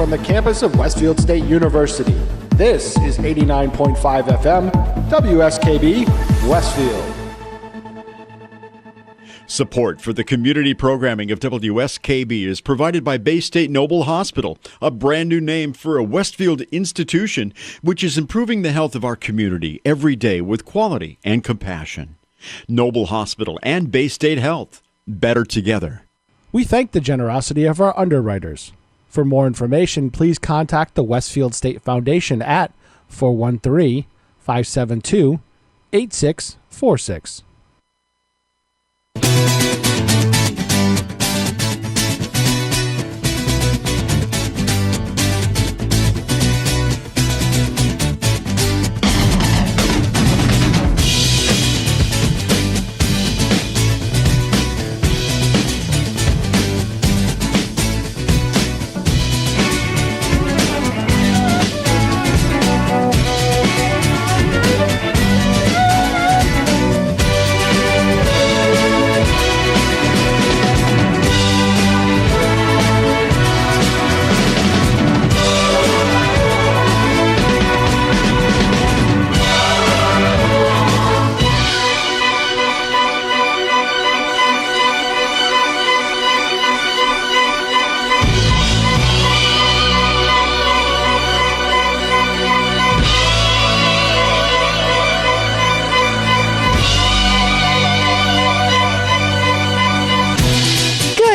from the campus of Westfield State University. This is 89.5 FM, WSKB, Westfield. Support for the community programming of WSKB is provided by Bay State Noble Hospital, a brand new name for a Westfield institution which is improving the health of our community every day with quality and compassion. Noble Hospital and Bay State Health, better together. We thank the generosity of our underwriters. For more information, please contact the Westfield State Foundation at 413-572-8646.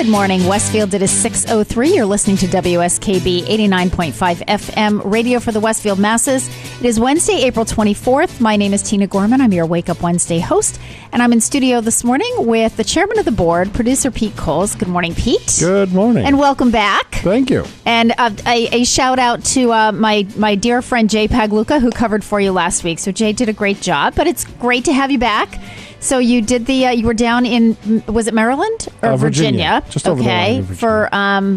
Good morning, Westfield. It is 6:03. You're listening to WSKB 89.5 FM, radio for the Westfield masses. It is Wednesday, April 24th. My name is Tina Gorman. I'm your Wake Up Wednesday host, and I'm in studio this morning with the chairman of the board, producer Pete Coles. Good morning, Pete. Good morning. And welcome back. Thank you. And a shout out to my dear friend Jay Pagluca, who covered for you last week. So Jay did a great job, but it's great to have you back. So you did you were down in, was it Maryland or Virginia? Just over the line in Virginia. For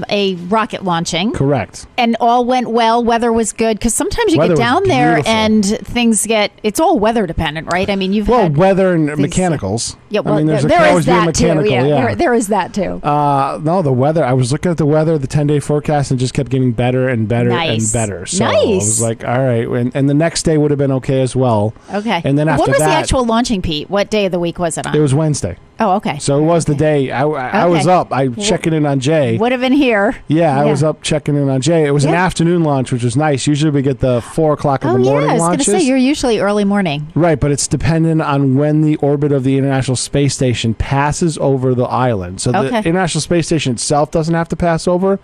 a rocket launching. Correct. And all went well. Weather was good, because sometimes you Weather get down was there beautiful. and things it's all weather dependent, right? I mean, you've Well, had weather and these, mechanicals. Yeah, well, I mean, there can is always be a that too. mechanical. Yeah, there is that too. No, the weather. I was looking at the weather, the 10-day forecast, and just kept getting better and better Nice. and better. So Nice. I was like, all right. And the next day would have been okay as well. Okay. And then after what was that, the actual launching, Pete? What day of the week was it on? it was Wednesday. Oh, okay. So it was the day I was Okay. up. I checking in on Jay. Would have been here. Yeah, I was up checking in on Jay. It was an Yeah. afternoon launch, which was nice. Usually we get the 4 o'clock in the morning I was going to launches. say, you're usually early morning. Right, but it's dependent on when the orbit of the International Space Station passes over the island. So the Okay. International Space Station itself doesn't have to pass over,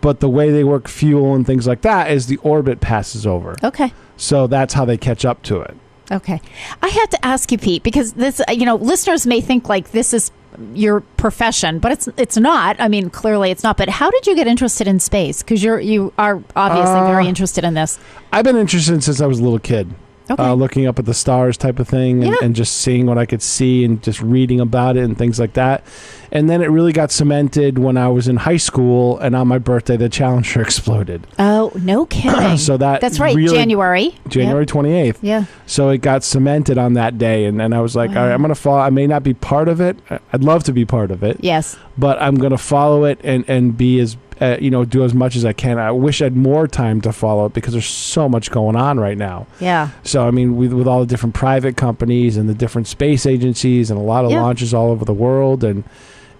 but the way they work fuel and things like that is the orbit passes over. Okay. So that's how they catch up to it. Okay. I have to ask you, Pete, because this, listeners may think like this is your profession, but it's not. I mean, clearly it's not. But how did you get interested in space? Because you are obviously very interested in this. I've been interested since I was a little kid. Okay. Looking up at the stars type of thing and just seeing what I could see and just reading about it and things like that. And then it really got cemented when I was in high school, and on my birthday, the Challenger exploded. Oh, no kidding. So that's right. really- January Yep. 28th. Yeah. So it got cemented on that day, and I was like, all right, I'm going to follow. I may not be part of it. I'd love to be part of it. Yes. But I'm going to follow it and be as, do as much as I can. I wish I had more time to follow it because there's so much going on right now. Yeah. So, I mean, with all the different private companies and the different space agencies and a lot of launches all over the world, and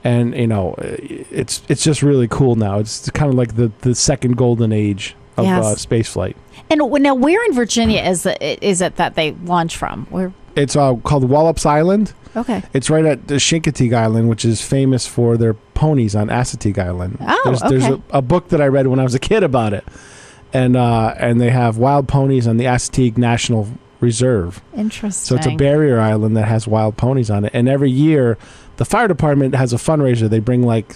it's just really cool now. It's kind of like the second golden age of space flight. And now, where in Virginia is it that they launch from? Where? It's called Wallops Island. Okay. It's right at the Chincoteague Island, which is famous for their ponies on Assateague Island. Oh, There's okay. a book that I read when I was a kid about it, and they have wild ponies on the Assateague National Reserve. Interesting. So it's a barrier island that has wild ponies on it, and every year the fire department has a fundraiser. They bring like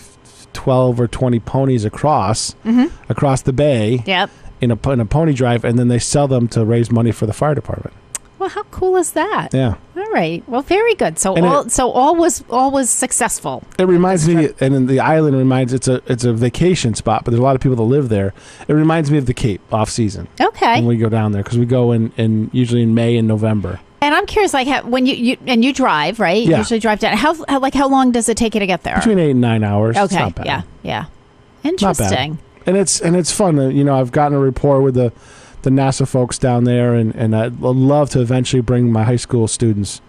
12 or 20 ponies across the bay. Yep. In a pony drive, and then they sell them to raise money for the fire department. Well, how cool is that? Yeah. All right. Well, very good. So And all was successful. It reminds me, and then the island reminds it's a vacation spot, but there's a lot of people that live there. It reminds me of the Cape off season. Okay. When we go down there, because we go in usually in May and November. And I'm curious, like, when you drive, right? You Yeah. usually drive down. How long does it take you to get there? Between 8 and 9 hours. It's Okay. not bad. Yeah. Not bad. Interesting. And it's fun. I've gotten a rapport with the NASA folks down there, and I'd love to eventually bring my high school students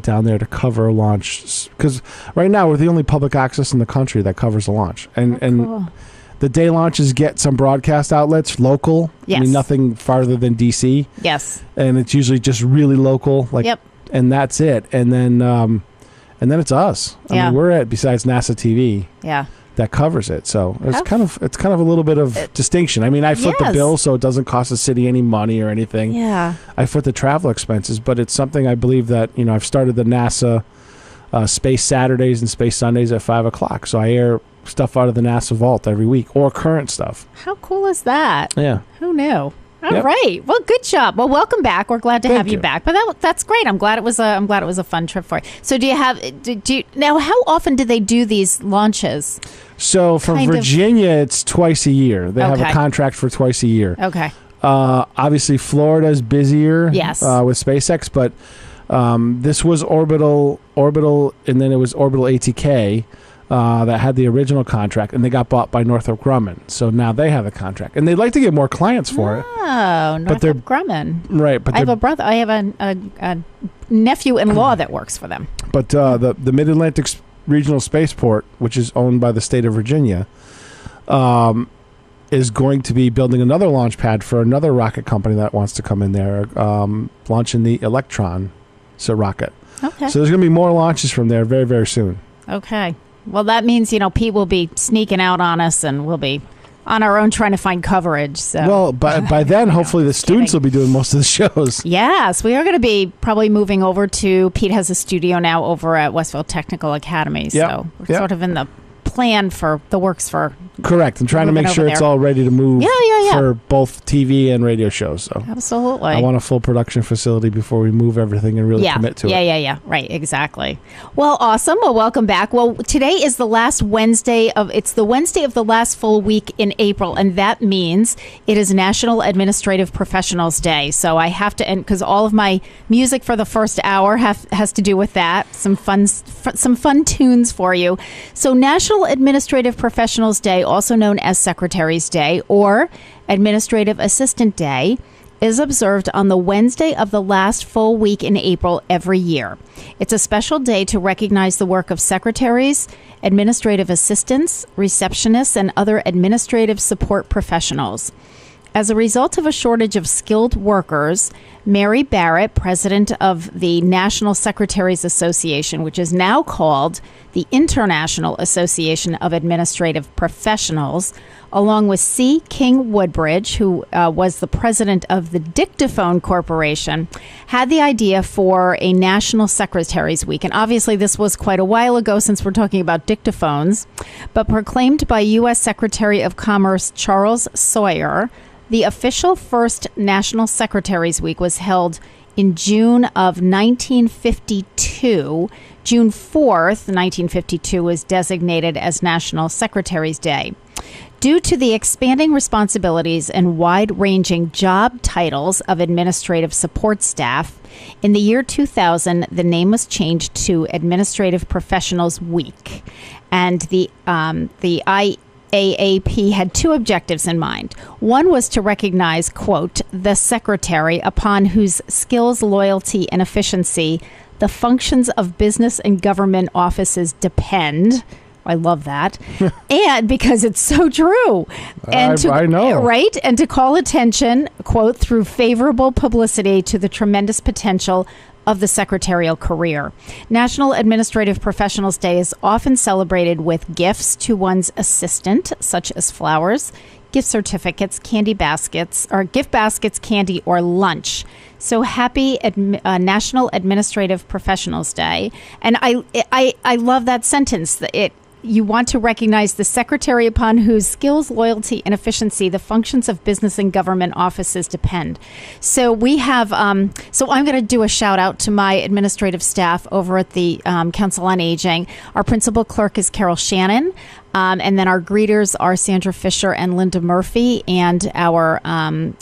down there to cover a launch. Because right now we're the only public access in the country that covers a launch, and Cool. the day launches get some broadcast outlets local. Yes. I mean, nothing farther than DC, Yes. and it's usually just really local. Like, Yep. and that's it. And then it's us. I Yeah. mean, we're it. Besides NASA TV. Yeah. That covers it, so it's How kind of a little bit of distinction. I mean, I foot the Yes. bill, so it doesn't cost the city any money or anything. Yeah. I foot the travel expenses, but it's something I believe that I've started the NASA Space Saturdays and Space Sundays at 5 o'clock, so I air stuff out of the NASA vault every week or current stuff. How cool is that? Yeah, Who knew? All Yep. right. Well, good job. Well, welcome back. We're glad to Thank have you you. back. But that's great. I'm glad it was a fun trip for you. So, now? How often do they do these launches? so for Kind of- Virginia, it's twice a year. They have Okay. a contract for twice a year. Okay. Obviously, Florida's busier. Yes. With SpaceX, but this was orbital, and then it was orbital ATK that had the original contract, and they got bought by Northrop Grumman. So now they have a contract, and they'd like to get more clients for it. Oh, they're- Northrop Grumman. Right, but I have a brother. I have a nephew-in-law that works for them. but the Mid-Atlantic Regional Spaceport, which is owned by the state of Virginia, is going to be building another launch pad for another rocket company that wants to come in there, launching the Electron rocket. Okay. So there's going to be more launches from there very, very soon. Okay. Well, that means Pete will be sneaking out on us, and we'll be on our own trying to find coverage. So. Well, by then, hopefully the students will be doing most of the shows. Yes, we are going to be probably moving over to, Pete has a studio now over at Westfield Technical Academy. So we're sort of in the plan for the works for. Correct. I'm trying to make sure it's all ready to move for both TV and radio shows. So absolutely. I want a full production facility before we move everything and really commit to it. Yeah. Right. Exactly. Well, awesome. Well, welcome back. Well, today is the last Wednesday it's the Wednesday of the last full week in April, and that means it is National Administrative Professionals Day. So I have to end because all of my music for the first hour has to do with that. Some fun tunes for you. So National Administrative Professionals Day, also known as Secretary's Day or Administrative Assistant Day, is observed on the Wednesday of the last full week in April every year. It's a special day to recognize the work of secretaries, administrative assistants, receptionists, and other administrative support professionals. As a result of a shortage of skilled workers, Mary Barrett, president of the National Secretaries Association, which is now called the International Association of Administrative Professionals, along with C. King Woodbridge, who was the president of the Dictaphone Corporation, had the idea for a National Secretaries Week. And obviously this was quite a while ago since we're talking about dictaphones, but proclaimed by U.S. Secretary of Commerce Charles Sawyer, the official first National Secretaries Week was held in June of 1952. June 4th, 1952, was designated as National Secretaries Day. Due to the expanding responsibilities and wide-ranging job titles of administrative support staff, in the year 2000, the name was changed to Administrative Professionals Week. And the IAAP had two objectives in mind. One was to recognize, quote, the secretary upon whose skills, loyalty, and efficiency the functions of business and government offices depend. I love that. And because it's so true. And I know. Right? And to call attention, quote, through favorable publicity to the tremendous potential of the secretarial career. National Administrative Professionals Day is often celebrated with gifts to one's assistant, such as flowers, gift certificates, candy baskets, or gift baskets, candy, or lunch. So happy National Administrative Professionals Day. And I love that sentence. You want to recognize the secretary upon whose skills, loyalty, and efficiency the functions of business and government offices depend. So we have, so I'm going to do a shout out to my administrative staff over at the Council on Aging. Our principal clerk is Carol Shannon. And then our greeters are Sandra Fisher and Linda Murphy. And our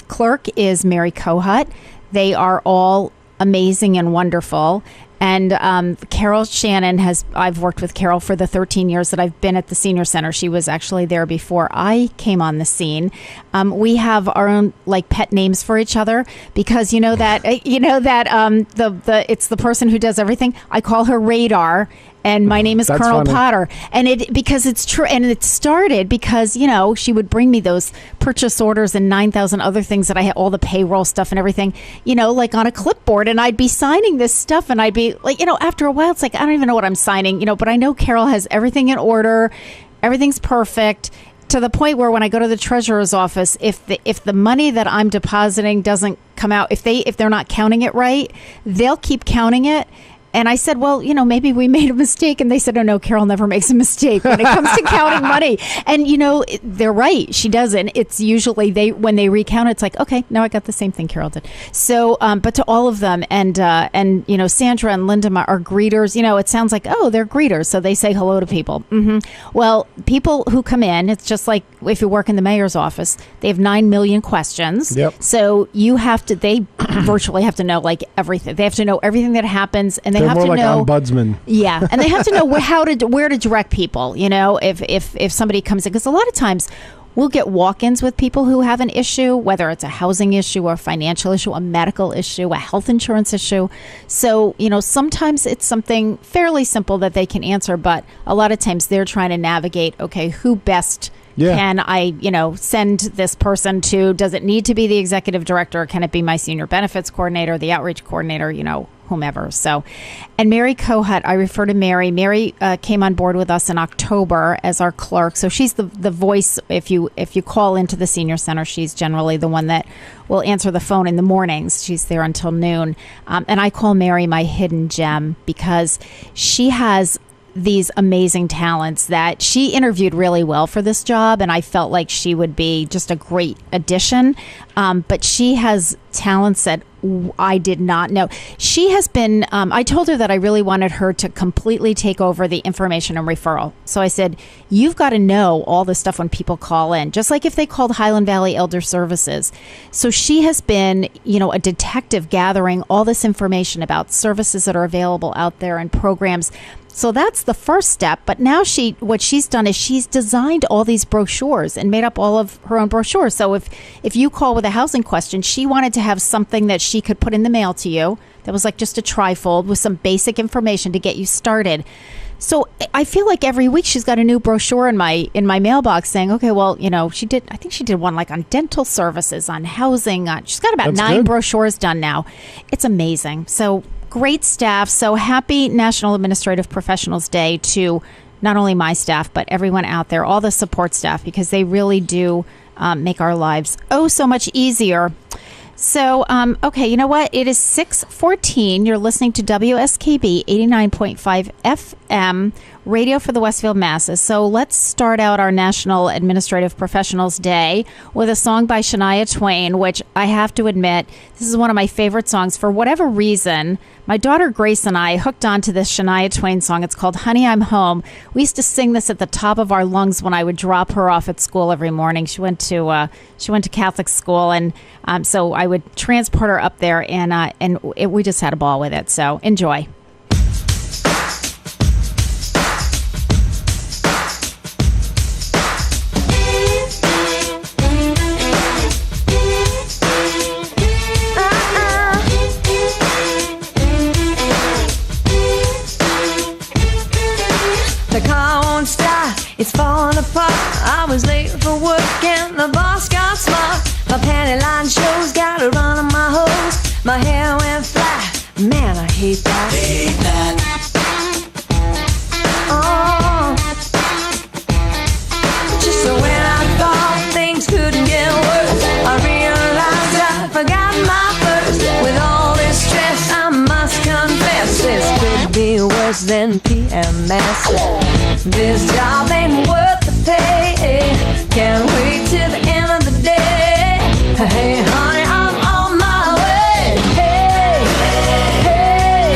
clerk is Mary Kohut. They are all amazing and wonderful. And Carol Shannon I've worked with Carol for the 13 years that I've been at the Senior Center. She was actually there before I came on the scene. We have our own pet names for each other because it's the person who does everything. I call her Radar. And my name is Colonel funny. Potter. And because it's true. And it started because, she would bring me those purchase orders and 9,000 other things that I had, all the payroll stuff and everything, on a clipboard. And I'd be signing this stuff and I'd be after a while, it's like, I don't even know what I'm signing, but I know Carol has everything in order. Everything's perfect. To the point where when I go to the treasurer's office, if the money that I'm depositing doesn't come out, if they're not counting it right, they'll keep counting it. And I said, well, maybe we made a mistake. And they said, oh, no, Carol never makes a mistake when it comes to counting money. And, they're right. She doesn't. It's usually when they recount, it's like, OK, now I got the same thing Carol did. So but to all of them and Sandra and Linda are greeters. It sounds like, oh, they're greeters. So they say hello to people. Mm-hmm. Well, people who come in, it's just like if you work in the mayor's office, they have 9 million questions. Yep. So they virtually have to know everything. They have to know everything that happens. And they They're have more to like know ombudsman. Yeah, and they have to know where to direct people. If somebody comes in, because a lot of times we'll get walk-ins with people who have an issue, whether it's a housing issue, or a financial issue, a medical issue, a health insurance issue. So sometimes it's something fairly simple that they can answer, but a lot of times they're trying to navigate. Okay, who best? Yeah. Can I, send this person to? Does it need to be the executive director? Can it be my senior benefits coordinator, the outreach coordinator? whomever. So, and Mary Kohut, I refer to Mary. Mary came on board with us in October as our clerk. So she's the voice. If you call into the senior center, she's generally the one that will answer the phone in the mornings. She's there until noon. And I call Mary my hidden gem because she has these amazing talents that she interviewed really well for this job, and I felt like she would be just a great addition. But she has talents that I did not know. She has been, I told her that I really wanted her to completely take over the information and referral. So I said, you've got to know all this stuff when people call in, just like if they called Highland Valley Elder Services. So she has been, a detective gathering all this information about services that are available out there and programs. So that's the first step. But now what she's done is she's designed all these brochures and made up all of her own brochures. So if you call with a housing question, she wanted to have something that she could put in the mail to you that was like just a trifold with some basic information to get you started. So I feel like every week she's got a new brochure in my mailbox saying, okay, well, I think she did one like on dental services, on housing. She's got about 9 brochures done now. It's amazing. So great staff. So happy National Administrative Professionals Day to not only my staff, but everyone out there, all the support staff, because they really do make our lives so much easier. So, okay, you know what? It is 6:14. You're listening to WSKB 89.5 FM, radio for the Westfield Masses. So let's start out our National Administrative Professionals Day with a song by Shania Twain, which I have to admit, this is one of my favorite songs. For whatever reason, my daughter Grace and I hooked on to this Shania Twain song. It's called Honey, I'm Home. We used to sing this at the top of our lungs when I would drop her off at school every morning. She went to Catholic school, and so I would transport her up there, and we just had a ball with it. So enjoy. It's falling apart. I was late for work and the boss got smart. My panty line shows got a run on my hose. My hair went flat. Man, I hate that. Hate that. Oh. Just so when I thought things couldn't get worse, I realized I forgot my purse. With all this stress, I must confess this could be worse than PMS. This job ain't worth the pay. Can't wait till the end of the day. Hey, honey, I'm on my way. Hey, hey,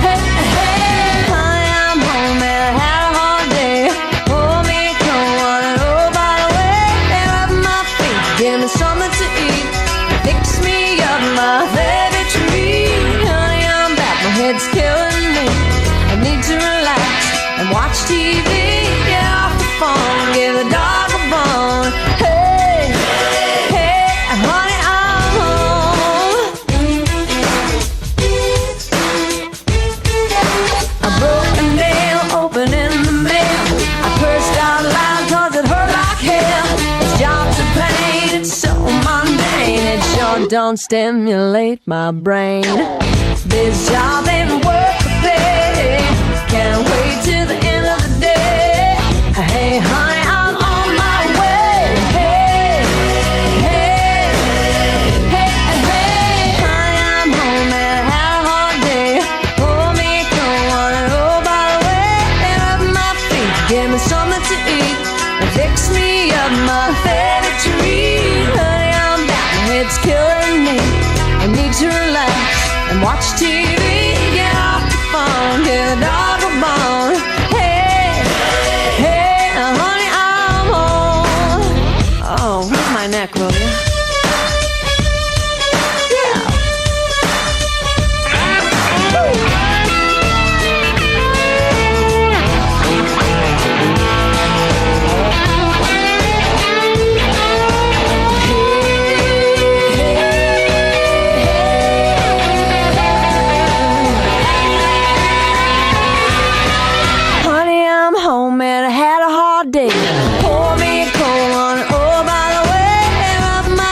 hey, hey. Honey, I'm home and I had a hard day. Pour me a cold one and oh, by the way, they rub my feet, give me something to eat, fix me up my favorite treat. Honey, I'm back, my head's killing me. I need to relax and watch TV, get off the phone, give the dog a bone. Hey, hey, honey, I'm home. A broken nail, opening the mail. I cursed out loud cause it hurt like hell. This job's a pain, it's so mundane. It sure don't stimulate my brain. This job ain't worth the pay. Can't wait till the end of the day. Hey, honey, I'm on my way. Hey, hey, hey, hey. Honey, I'm home and I had a hard day. Pour me a cold one and oh, by the way, they rub my feet, give me something to eat, and fix me up my favorite treat. Honey, I'm back, my head's killing me. I need to relax and watch TV, get off the phone, give a dog a bone. Hey, hey, honey, I'm home. Oh, rub my neck, will you? Yeah. Honey, I'm home and I had a hard day. Pour me a cold one, oh, by the way, rub my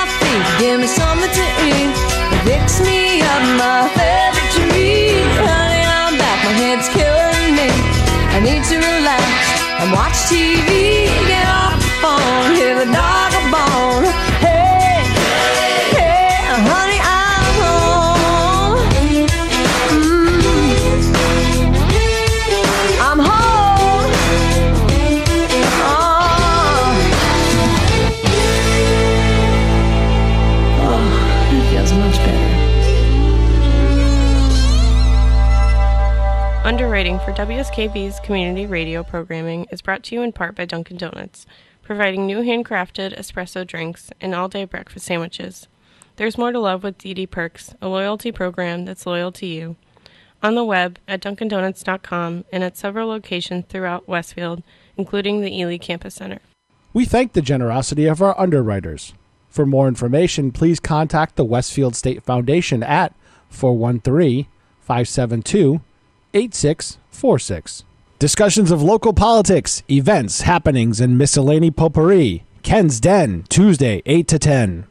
Writing for WSKB's community radio programming is brought to you in part by Dunkin' Donuts, providing new handcrafted espresso drinks and all-day breakfast sandwiches. There's more to love with DD Perks, a loyalty program that's loyal to you. On the web at DunkinDonuts.com and at several locations throughout Westfield, including the Ely Campus Center. We thank the generosity of our underwriters. For more information, please contact the Westfield State Foundation at 413-572-8646. Discussions of local politics, events, happenings, and miscellany potpourri. Ken's Den, Tuesday, 8 to 10.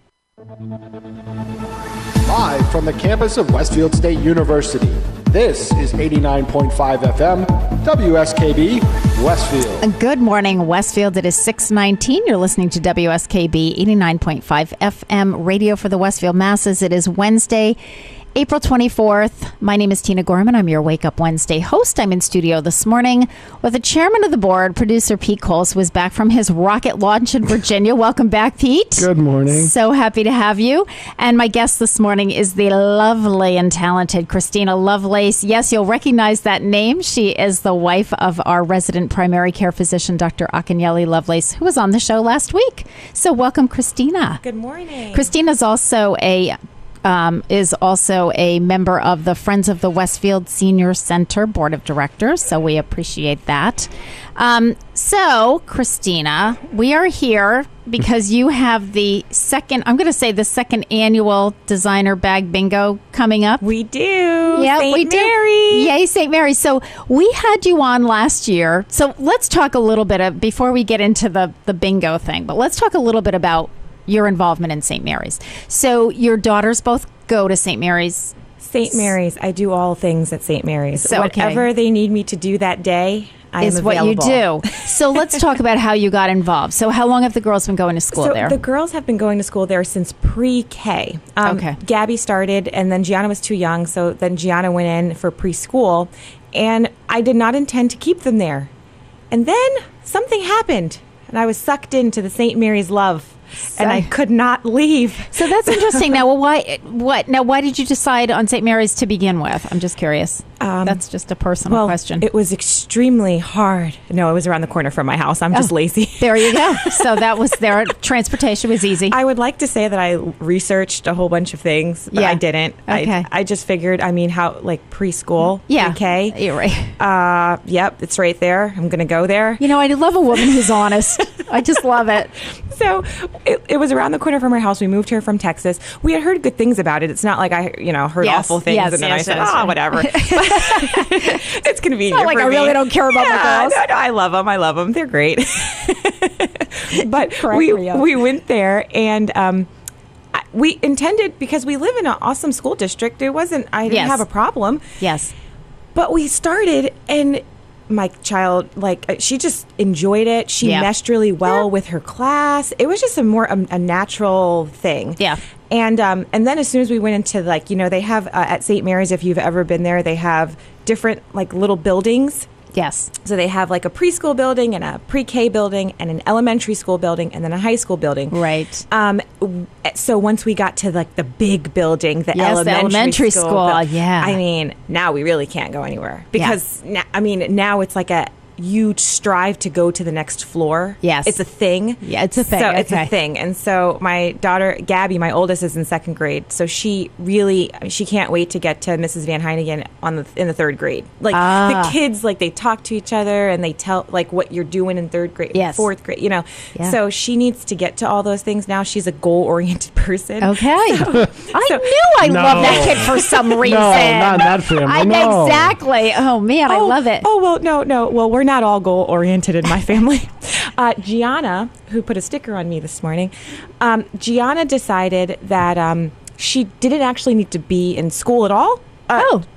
Live from the campus of Westfield State University, this is 89.5 FM, WSKB, Westfield. Good morning, Westfield. It is 6:19. You're listening to WSKB 89.5 FM radio for the Westfield masses. It is Wednesday, April 24th. My name is Tina Gorman. I'm your Wake Up Wednesday host. I'm in studio this morning with the chairman of the board, producer Pete Coles, who is back from his rocket launch in Virginia. Welcome back, Pete. Good morning. So happy to have you. And my guest this morning is the lovely and talented Christina Lovelace. Yes, you'll recognize that name. She is the wife of our resident primary care physician, Dr. Akinyele Lovelace, who was on the show last week. So welcome, Christina. Good morning. Christina's also a member of the Friends of the Westfield Senior Center Board of Directors, so we appreciate that. So, Christina, we are here because you have the second annual designer bag bingo coming up. We do. Yeah, St. we do. Mary. Yay, St. Mary. So we had you on last year. So let's talk a little bit before we get into the bingo thing, but let's talk a little bit about your involvement in St. Mary's. So your daughters both go to St. Mary's. St. Mary's. I do all things at St. Mary's. So, whatever they need me to do that day, I am available. What you do. So let's talk about how you got involved. So how long have the girls been going to school there? The girls have been going to school there since pre-K. Okay. Gabby started, and then Gianna was too young, so then Gianna went in for preschool, and I did not intend to keep them there. And then something happened, and I was sucked into the St. Mary's love. And I could not leave. So that's interesting. Now, why did you decide on St. Mary's to begin with? I'm just curious. That's just a personal question. It was extremely hard. No, it was around the corner from my house. I'm just lazy. There you go. So that was there. Transportation was easy. I would like to say that I researched a whole bunch of things, but I didn't. Okay. I just figured, how, like preschool, pre-K. You're right. Yep, it's right there. I'm going to go there. You know, I love a woman who's honest. I just love it. So it was around the corner from our house. We moved here from Texas. We had heard good things about it. It's not like I, heard awful things, and then I said, whatever. It's convenient. It's not like I really don't care about the girls. No, I love them. They're great. But we went there, and we intended, because we live in an awesome school district. I didn't have a problem. Yes. But we started, and my child, she just enjoyed it. She meshed really well with her class. It was just a natural thing. Yeah. And then as soon as we went into they have at St. Mary's, if you've ever been there, they have different little buildings. Yes. So they have a preschool building and a pre-K building and an elementary school building and then a high school building. Right. So once we got to the big building, the elementary school, yeah. Now we really can't go anywhere because now it's like you strive to go to the next floor. Yes. It's a thing. Yeah, it's a thing. So it's a thing. And so my daughter, Gabby, my oldest, is in second grade. So she can't wait to get to Mrs. Van Heinigen in the third grade. The kids, they talk to each other and they tell what you're doing in third grade, fourth grade, Yeah. So she needs to get to all those things now. She's a goal-oriented person. Okay. I love that kid for some reason. No, not in that family. No. Exactly. Oh, man, I love it. Oh, well, no. Well, we're not all goal-oriented in my family. Gianna, who put a sticker on me this morning, Gianna decided that she didn't actually need to be in school at all.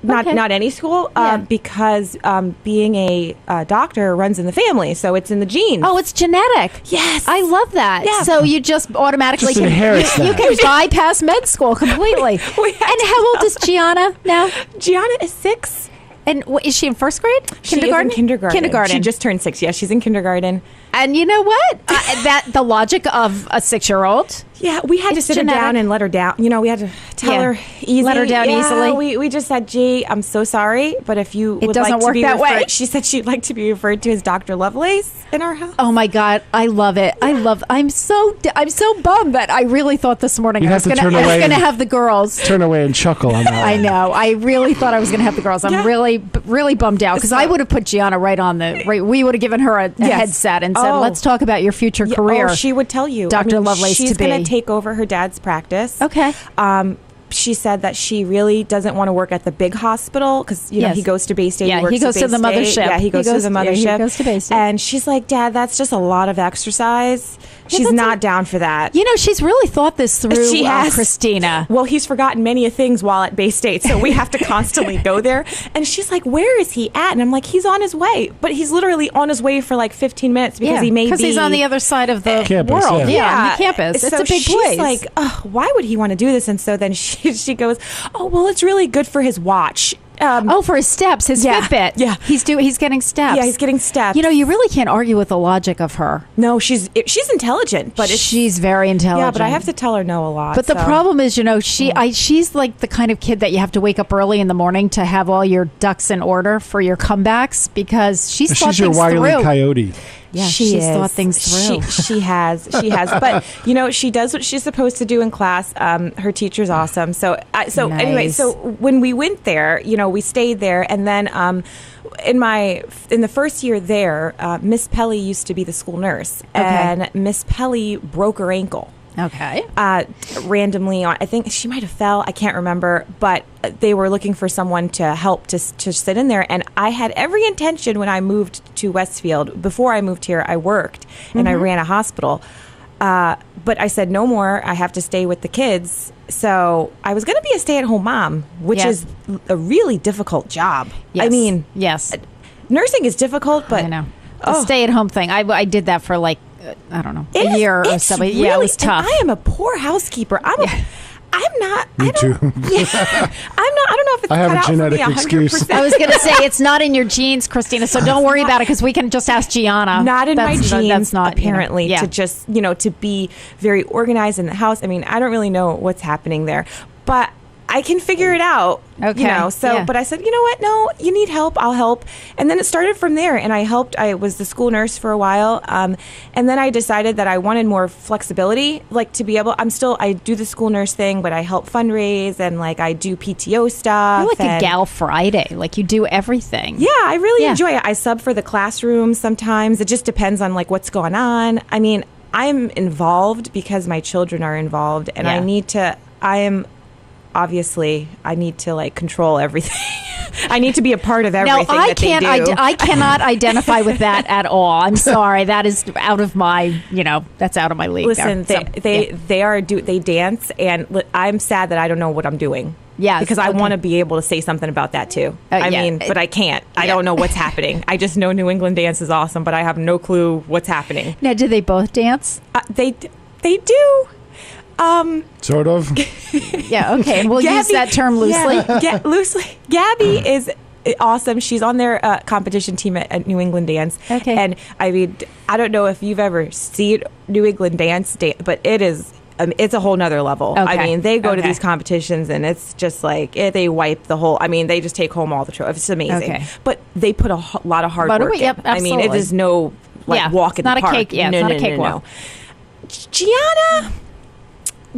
Not any school, because being a doctor runs in the family, so it's in the genes. Oh, it's genetic. Yes, I love that. Yeah. So you just automatically you can bypass med school completely. And how old is Gianna now? Gianna is 6. And is she in first grade? Kindergarten? She is in kindergarten. Kindergarten. She just turned 6. Yeah, she's in kindergarten. And you know what? That the logic of a 6-year-old. Yeah, we had to sit her down and let her down. You know, we had to tell her easily. Let her down easily. We just said, gee, I'm so sorry, but if you would doesn't like to work be that referred, way. she said she'd like to be referred to as Dr. Lovelace in our house. Oh my God, I love it. I'm so bummed that I really thought this morning I was going to have the girls. Turn away and chuckle on that. I know. I really thought I was going to have the girls. I'm really bummed out because I would have put Gianna right on the right. We would have given her a headset and said, "Let's talk about your future career." Oh, she would tell you, Dr. Lovelace to be. She's going to take over her dad's practice. Okay. She said that she really doesn't want to work at the big hospital because you know he goes to Bay State. Yeah, he goes to the mothership. Yeah, he goes to the mothership. Yeah, he goes to Bay State. And she's like, Dad, that's just a lot of exercise. She's not down for that. You know, she's really thought this through. She has, Christina. Well, he's forgotten many of things while at Bay State, so we have to constantly go there. And she's like, "Where is he at?" And I'm like, "He's on his way," but he's literally on his way for like 15 minutes because he's on the other side of the campus, world. Yeah, on the campus. It's so a big she's place. Like, oh, why would he want to do this? And so then she goes, "Oh, well, it's really good for his watch." For his steps, his Fitbit. Yeah, he's getting steps. Yeah, he's getting steps. You know, you really can't argue with the logic of her. No, she's intelligent, but she's very intelligent. Yeah, but I have to tell her no a lot. But the problem is, you know, she's like the kind of kid that you have to wake up early in the morning to have all your ducks in order for your comebacks because she's thought your things Wile E. through. Coyote. Yeah, she's thought things through. She has. But you know, she does what she's supposed to do in class. Her teacher's awesome. Anyway, so when we went there, you know, we stayed there, and then in the first year there, Miss Pelly used to be the school nurse, and Miss Pelly broke her ankle. Okay. Randomly, I think she might have fell. I can't remember, but they were looking for someone to help to sit in there. And I had every intention when I moved to Westfield. Before I moved here, I worked and I ran a hospital. But I said no more. I have to stay with the kids. So I was going to be a stay-at-home mom, which is a really difficult job. Yes. I mean, nursing is difficult, but I know the stay-at-home thing. I did that for like. I don't know, a year or so. But really, it was tough. I am a poor housekeeper. I'm not. Me too. I'm not. I don't know if it's I have cut a out genetic for me 100%. excuse. I was going to say it's not in your genes, Christina. So don't worry about it because we can just ask Gianna. Not in my genes. That's not apparently to just to be very organized in the house. I mean, I don't really know what's happening there, but I can figure it out. Okay. But I said, you know what? No, you need help. I'll help. And then it started from there. And I helped. I was the school nurse for a while. And then I decided that I wanted more flexibility, like to be able, I do the school nurse thing, but I help fundraise and like I do PTO stuff. You're like a gal Friday. Like you do everything. Yeah, I really enjoy it. I sub for the classroom sometimes. It just depends on like what's going on. I mean, I'm involved because my children are involved and I need to like control everything. I need to be a part of everything that they do. I cannot identify with that at all. I'm sorry. That is out of my, that's out of my league. Listen, they dance and I'm sad that I don't know what I'm doing. Yeah, because I want to be able to say something about that too. But I can't. I don't know what's happening. I just know New England dance is awesome, but I have no clue what's happening. Now, do they both dance? They do. Sort of. Yeah, okay. And we'll use that term loosely. Loosely. Gabby is awesome. She's on their competition team at New England Dance. Okay. And I mean, I don't know if you've ever seen New England Dance, but it is. It's a whole nother level. Okay. I mean, they go to these competitions and it's just like they wipe the whole. I mean, they just take home all the trophies. It's amazing. Okay. But they put a lot of hard work in. Yep, I mean, it is no walk in the park. Not a cake. Yeah, it's not a cakewalk. Gianna.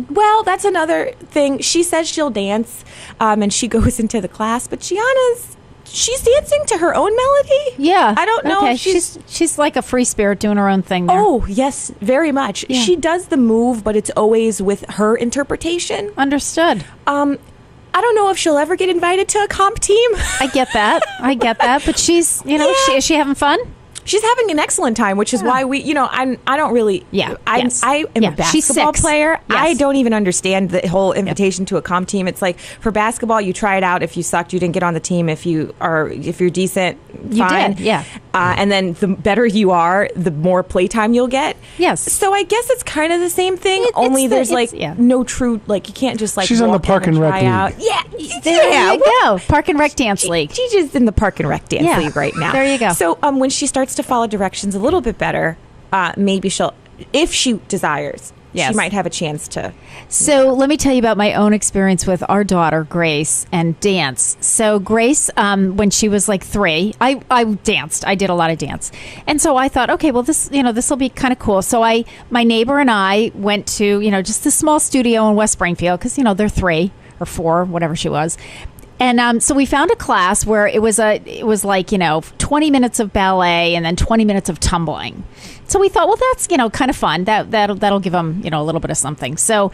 Well, that's another thing. She says she'll dance, and she goes into the class. But she's dancing to her own melody. Yeah, I don't know. Okay. If she's like a free spirit doing her own thing there. Oh yes, very much. Yeah. She does the move, but it's always with her interpretation. Understood. I don't know if she'll ever get invited to a comp team. I get that. But she's, is she having fun? She's having an excellent time, which is why we, I don't really. Yeah. I am a basketball player. Yes. I don't even understand the whole invitation to a comp team. It's like for basketball, you try it out. If you sucked, you didn't get on the team. If you're decent, you fine. did. Yeah. And then the better you are, the more playtime you'll get. Yes. So I guess it's kind of the same thing. Only there's no true, like you can't just like. She's on the Park and Rec League. Yeah. There you go. Park and Rec Dance League. She's just in the Park and Rec Dance League right now. There you go. So when she starts to follow directions a little bit better, maybe if she desires, Yes. she might have a chance to. So let me tell you about my own experience with our daughter, Grace, and dance. So Grace, when she was like 3, I danced. I did a lot of dance. And so I thought, okay, well, this will be kind of cool. So my neighbor and I went to, just this small studio in West Springfield because, they're 3 or 4, whatever she was. And so we found a class where it was like 20 minutes of ballet and then 20 minutes of tumbling. So we thought, well, that's kind of fun. That'll give them a little bit of something. So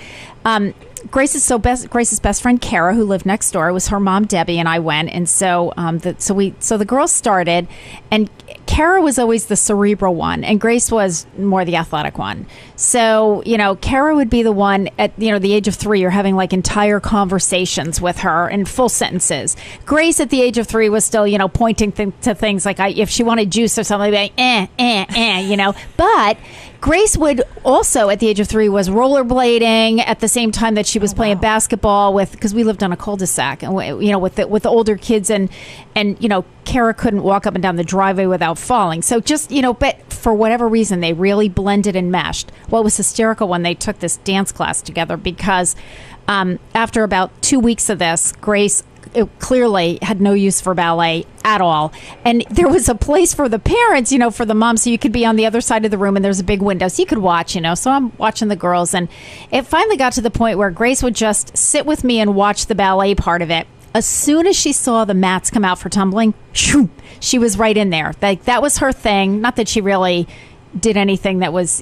Grace's best friend Kara, who lived next door, it was her mom Debbie, and I went. And so the girls started, and Kara was always the cerebral one, and Grace was more the athletic one. So Kara would be the one at the age of 3. You're having like entire conversations with her in full sentences. Grace at the age of 3 was still pointing to things like if she wanted juice or something, like But Grace would also, at the age of 3, was rollerblading at the same time that she was playing basketball because we lived on a cul-de-sac, and with the older kids, and Kara couldn't walk up and down the driveway without falling. So just but for whatever reason, they really blended and meshed. Well, it was hysterical when they took this dance class together because after about 2 weeks of this, Grace clearly had no use for ballet at all, and there was a place for the parents, for the mom, so you could be on the other side of the room, and there's a big window so you could watch. So I'm watching the girls, and it finally got to the point where Grace would just sit with me and watch the ballet part of it. As soon as she saw the mats come out for tumbling, shoo, she was right in there. Like, that was her thing. Not that she really did anything that was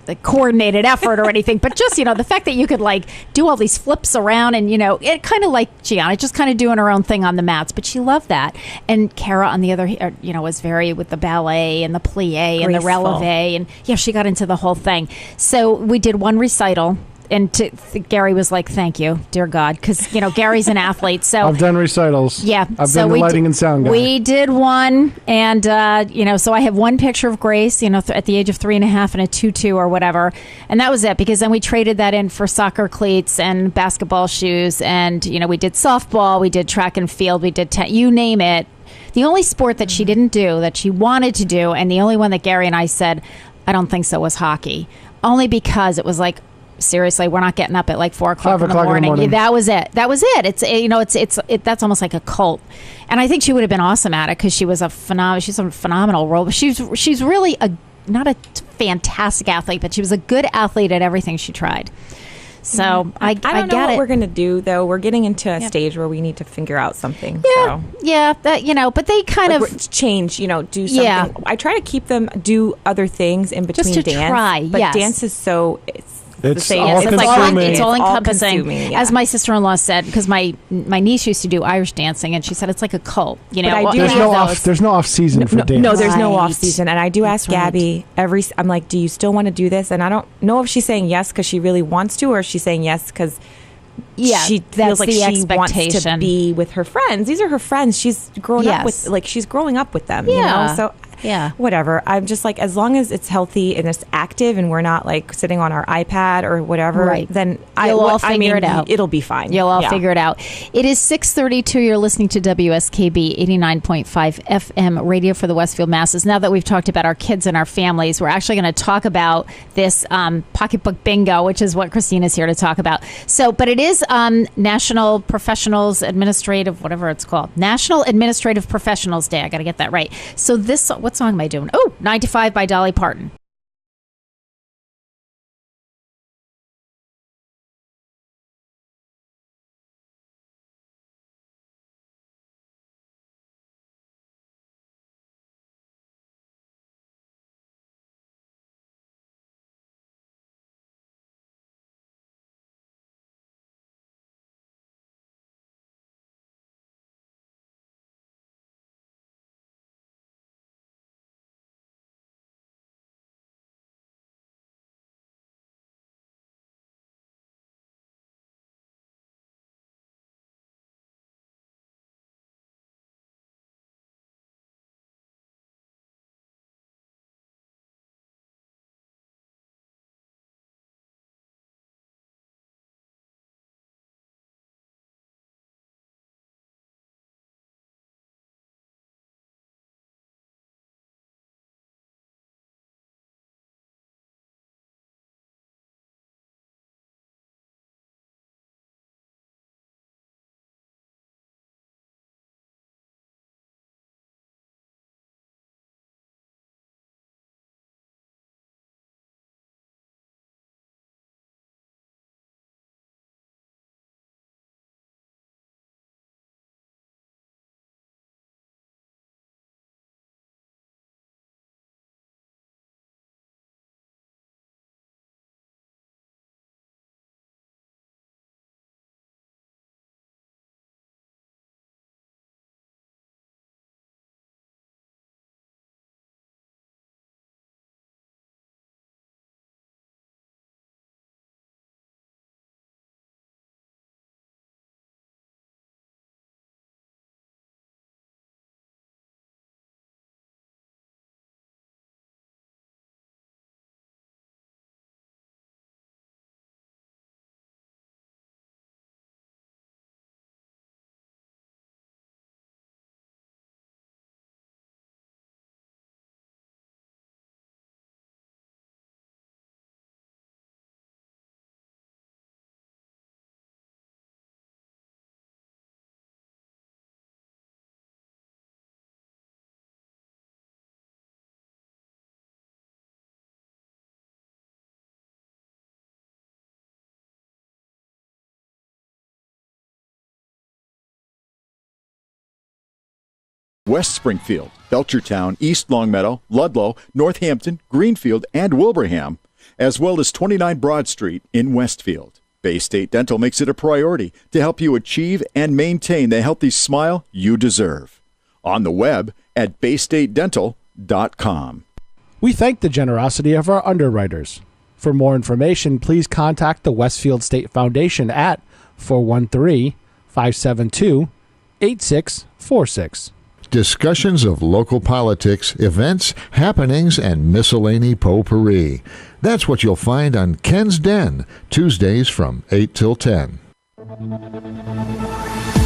a coordinated effort or anything, but just the fact that you could like do all these flips around, and it kind of like Gianna just kind of doing her own thing on the mats, but she loved that. And Kara, on the other was very with the ballet and the plie and the releve, and she got into the whole thing. So we did one recital, and Gary was like, "Thank you, dear God," because Gary's an athlete. So I've done recitals. Yeah, I've been the lighting and sound guy. We did one, and so I have one picture of Grace, at the age of 3.5 and a tutu or whatever, and that was it. Because then we traded that in for soccer cleats and basketball shoes, and we did softball, we did track and field, we did you name it. The only sport that she didn't do that she wanted to do, and the only one that Gary and I said, I don't think so, was hockey, only because it was like, seriously, we're not getting up at like 4 o'clock in the morning. Yeah, that was it. It's that's almost like a cult. And I think she would have been awesome at it because she was she's a phenomenal role. She's really not a fantastic athlete, but she was a good athlete at everything she tried. So I don't know what we're going to do, though. We're getting into a stage where we need to figure out something. But they kind of change, do something. Yeah. I try to keep them do other things in between just to dance. Try, but dance is so... It's all encompassing. Yeah. As my sister-in-law said, because my niece used to do Irish dancing, and she said it's like a cult. There's no off season for dance. No, there's no off season. And I do ask Gabby I'm like, do you still want to do this? And I don't know if she's saying yes because she really wants to, or if she's saying yes because she feels like she wants to be with her friends. These are her friends. She's grown up with, she's growing up with them. So. Yeah. Whatever. I'm just like, as long as it's healthy and it's active and we're not like sitting on our iPad or whatever, then you'll figure it out. It'll be fine. You'll all figure it out. It is 6:32. You're listening to WSKB 89.5 FM radio for the Westfield masses. Now that we've talked about our kids and our families, we're actually going to talk about this pocketbook bingo, which is what Christina's here to talk about. So, but it is National Professionals Administrative, whatever it's called, National Administrative Professionals Day. I got to get that right. So what song am I doing? 9 to 5 by Dolly Parton. West Springfield, Belchertown, East Longmeadow, Ludlow, Northampton, Greenfield, and Wilbraham, as well as 29 Broad Street in Westfield. Bay State Dental makes it a priority to help you achieve and maintain the healthy smile you deserve. On the web at baystatedental.com. We thank the generosity of our underwriters. For more information, please contact the Westfield State Foundation at 413-572-8646. Discussions of local politics, events, happenings, and miscellany potpourri. That's what you'll find on Ken's Den, Tuesdays from 8 till 10.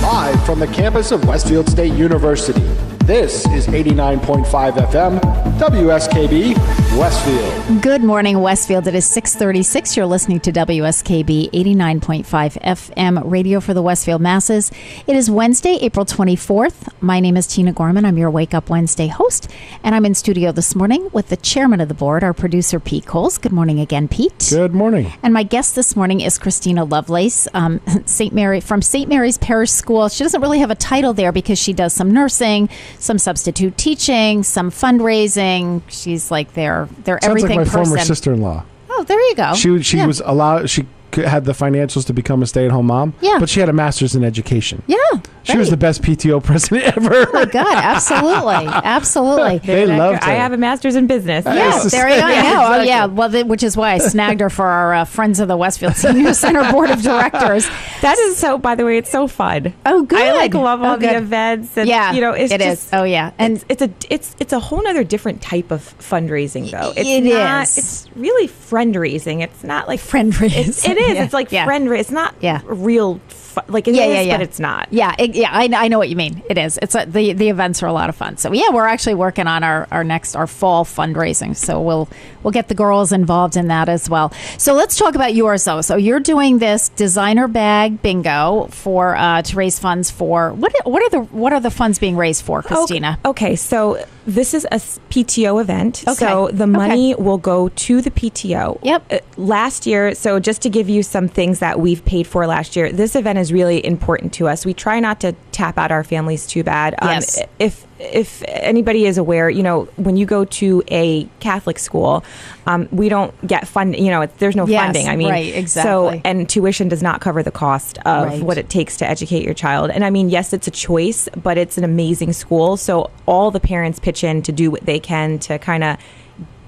Live from the campus of Westfield State University, this is 89.5 FM, WSKB, Westfield. Good morning, Westfield. It is 6:36. You're listening to WSKB 89.5 FM, radio for the Westfield masses. It is Wednesday, April 24th. My name is Tina Gorman. I'm your Wake Up Wednesday host, and I'm in studio this morning with the chairman of the board, our producer, Pete Coles. Good morning again, Pete. Good morning. And my guest this morning is Christina Lovelace, from St. Mary's Parish School. She doesn't really have a title there because she does some nursing, some substitute teaching, some fundraising. She's like their everything like my person. former sister-in-law. Oh, there you go. She was allowed. She had the financials to become a stay-at-home mom. Yeah. But she had a master's in education. Yeah. She was the best PTO president ever. Oh my God! Absolutely, absolutely. They loved her. I have a master's in business. Yeah, there you go. I know. Oh, yeah. Well, which is why I snagged her for our Friends of the Westfield Senior Center Board of Directors. That is so. By the way, it's so fun. Oh, good. I love all the good. events. And, Yeah, it's it just, is. Oh, yeah, and it's a whole other different type of fundraising, though. It is. It's really friend-raising. It's not like friend raise. It is. Yeah. It's like Yeah. friend raise. It's not Yeah. real. Like it is, but it's not. Yeah, I know what you mean. It is. It's the events are a lot of fun. So yeah, we're actually working on our fall fundraising. So we'll get the girls involved in that as well. So let's talk about yours though. So you're doing this designer bag bingo for to raise funds for what are the funds being raised for, Christina? Okay, so this is a PTO event. Okay. So the money will go to the PTO. Yep. Last year, so just to give you some things that we've paid for last year, this event is really important to us. We try not to tap out our families too bad. Yes. If anybody is aware, when you go to a Catholic school, we don't get funding. There's no Yes, funding. I mean, right, exactly. So, and tuition does not cover the cost of Right. what it takes to educate your child. And I mean, yes, it's a choice, but it's an amazing school. So all the parents pitch in to do what they can to kind of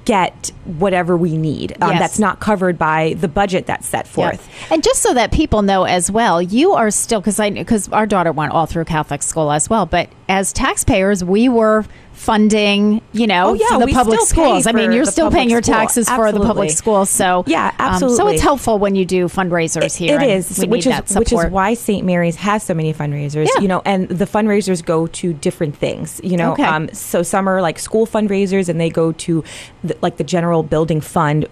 get whatever we need Yes. that's not covered by the budget that's set forth. Yeah. And just so that people know as well, you are still, because our daughter went all through Catholic school as well, but as taxpayers, we were funding, for the we public still pay schools. I mean, for you're the still paying public your school. taxes for the public Absolutely. schools. So Yeah, so absolutely. it's helpful when you do fundraisers here. It and is, we which need is that support. why St. Mary's has so many fundraisers. Yeah. And the fundraisers go to different things. Okay. So some are like school fundraisers, and they go to the general building fund.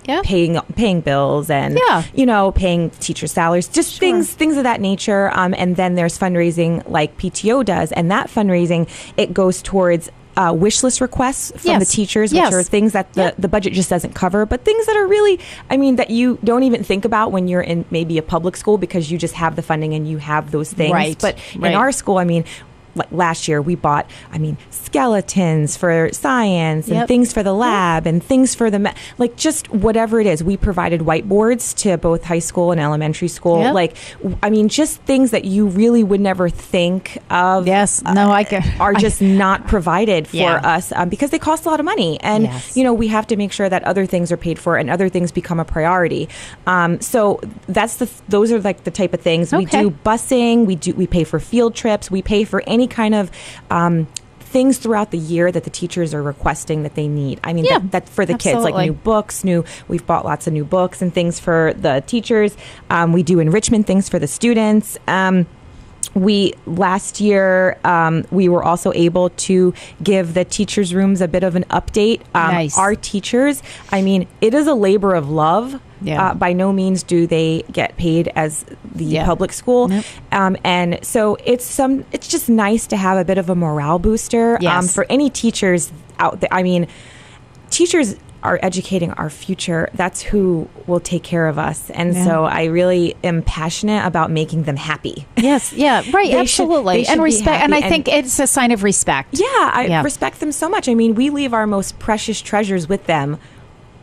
Yeah. Paying bills and paying teacher salaries, just things of that nature. And then there's fundraising like PTO does, and that fundraising, it goes towards wish list requests from the teachers, which are things that the budget just doesn't cover, but things that are really, that you don't even think about when you're in maybe a public school because you just have the funding and you have those things. Right. But in our school, like last year we bought, skeletons for science and things for the lab and things for the just whatever it is. We provided whiteboards to both high school and elementary school. Just things that you really would never think of. Yes, no, are just not provided for us because they cost a lot of money, and we have to make sure that other things are paid for and other things become a priority. So those are like the type of things we do. Busing, we pay for field trips, we pay for any kind of things throughout the year that the teachers are requesting that they need. That for the kids, like new books, we've bought lots of new books and things for the teachers. We do enrichment things for the students. Last year, we were also able to give the teachers' rooms a bit of an update. Nice. Our teachers, it is a labor of love. Yeah. By no means do they get paid as the public school. Nope. And so it's just nice to have a bit of a morale booster Yes. for any teachers out there. Teachers are educating our future. That's who will take care of us. And so I really am passionate about making them happy. Yes. Yeah. Right. Absolutely. They And should be respect. And happy. I think it's a sign of respect. Yeah, I respect them so much. I mean, we leave our most precious treasures with them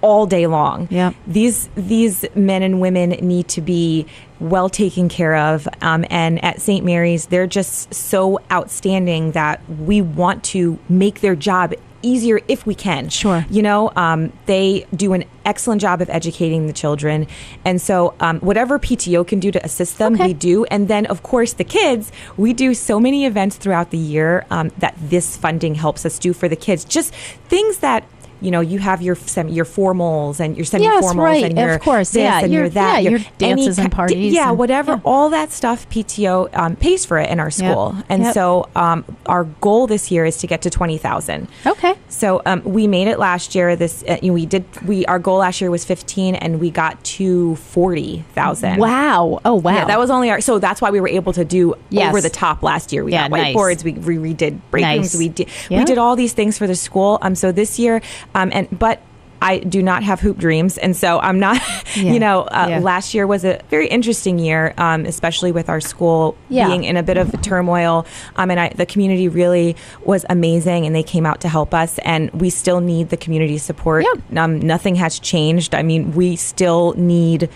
all day long. Yeah. These men and women need to be well taken care of. And at St. Mary's, they're just so outstanding that we want to make their job easier if we can. Sure. You know, they do an excellent job of educating the children. And so whatever PTO can do to assist them, we do. And then, of course, the kids, we do so many events throughout the year that this funding helps us do for the kids. Just things that, you know, you have your formals and your semi-formals and your of course, this and your that. Your dances and parties. Whatever. All that stuff, PTO pays for it in our school. And so our goal this year is to get to 20,000. Okay. So we made it last year. Our goal last year was 15, and we got to 40,000. Wow. Oh, wow. Yeah, that was only so that's why we were able to do over the top last year. We got whiteboards. We redid break rooms. We did all these things for the school. So this year, but I do not have hoop dreams, and so I'm not. Last year was a very interesting year, especially with our school being in a bit of turmoil. And the community really was amazing, and they came out to help us. And we still need the community support. Yeah. Nothing has changed. I mean, we still need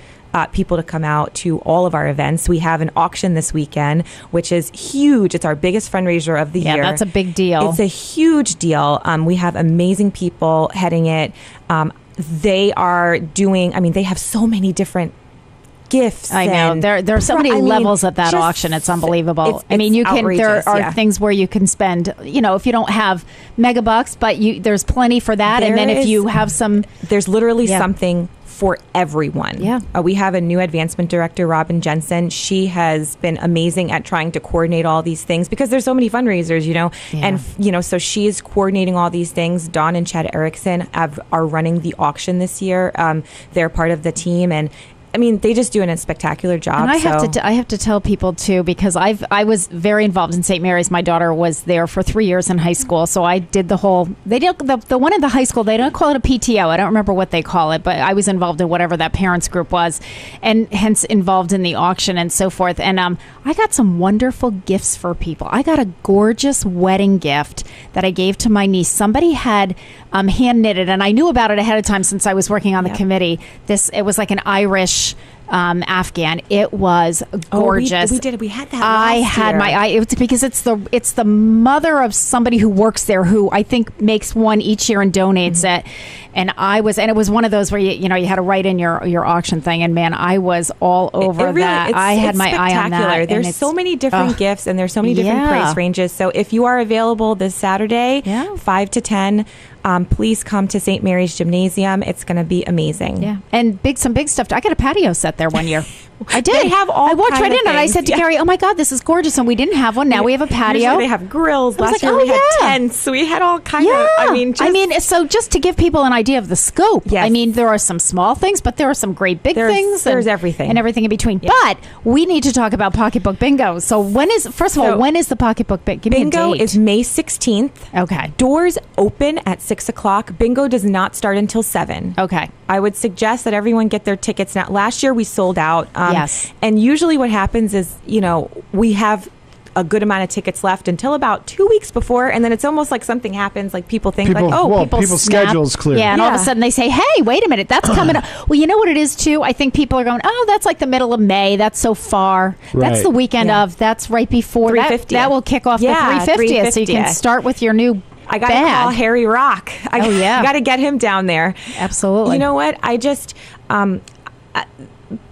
people to come out to all of our events. We have an auction this weekend, which is huge. It's our biggest fundraiser of the year. Yeah, that's a big deal. It's a huge deal. We have amazing people heading it. They are doing, they have so many different gifts. I know. There are so many levels at that auction. It's unbelievable. There are things where you can spend, if you don't have megabucks, but there's plenty for that. If you have some... There's literally something for everyone. Yeah. We have a new advancement director, Robin Jensen. She has been amazing at trying to coordinate all these things because there's so many fundraisers, and, so she is coordinating all these things. Dawn and Chad Erickson are running the auction this year. They're part of the team, and they just do a spectacular job. And I have to tell people too, because I was very involved in St. Mary's. My daughter was there for 3 years in high school, so I did the whole. They did the one in the high school. They don't call it a PTO. I don't remember what they call it, but I was involved in whatever that parents group was, and hence involved in the auction and so forth. And I got some wonderful gifts for people. I got a gorgeous wedding gift that I gave to my niece. Somebody had hand knitted, and I knew about it ahead of time since I was working on the committee. It was like an Irish Afghan. It was gorgeous. We had that. It's because it's the mother of somebody who works there who I think makes one each year and donates it. And it was one of those where you had to write in your auction thing, and man, I was all over that. I had my eye on that. There's so many different gifts, and there's so many different price ranges. So if you are available this Saturday, 5 to 10. Please come to St. Mary's Gymnasium. It's going to be amazing. Yeah, and some big stuff. I got a patio set there one year. I did. They have all. I walked right in and I said to Gary, "Oh my God, this is gorgeous!" And we didn't have one. Now we have a patio. Usually they have grills. Last year we had tents. We had all kinds of. So just to give people an idea of the scope. Yes. there are some small things, but there are some great big things. There's everything and everything in between. Yeah. But we need to talk about Pocketbook Bingo. So when is the Pocketbook Bingo? Bingo is May 16th. Okay. Doors open at 6:00. Bingo does not start until 7. Okay. I would suggest that everyone get their tickets now. Last year we sold out. Yes. And usually what happens is, we have a good amount of tickets left until about 2 weeks before, and then it's almost like something happens. Like people think people's schedule's clear. Yeah, and all of a sudden they say, "Hey, wait a minute, that's coming up." Well, you know what it is too. I think people are going, "Oh, that's like the middle of May. That's so far. Right. That's the weekend of. That's right before 350th. That will kick off the 350th. So you can start with your new." I got to call Harry Rock. I got to get him down there. Absolutely. You know what? I just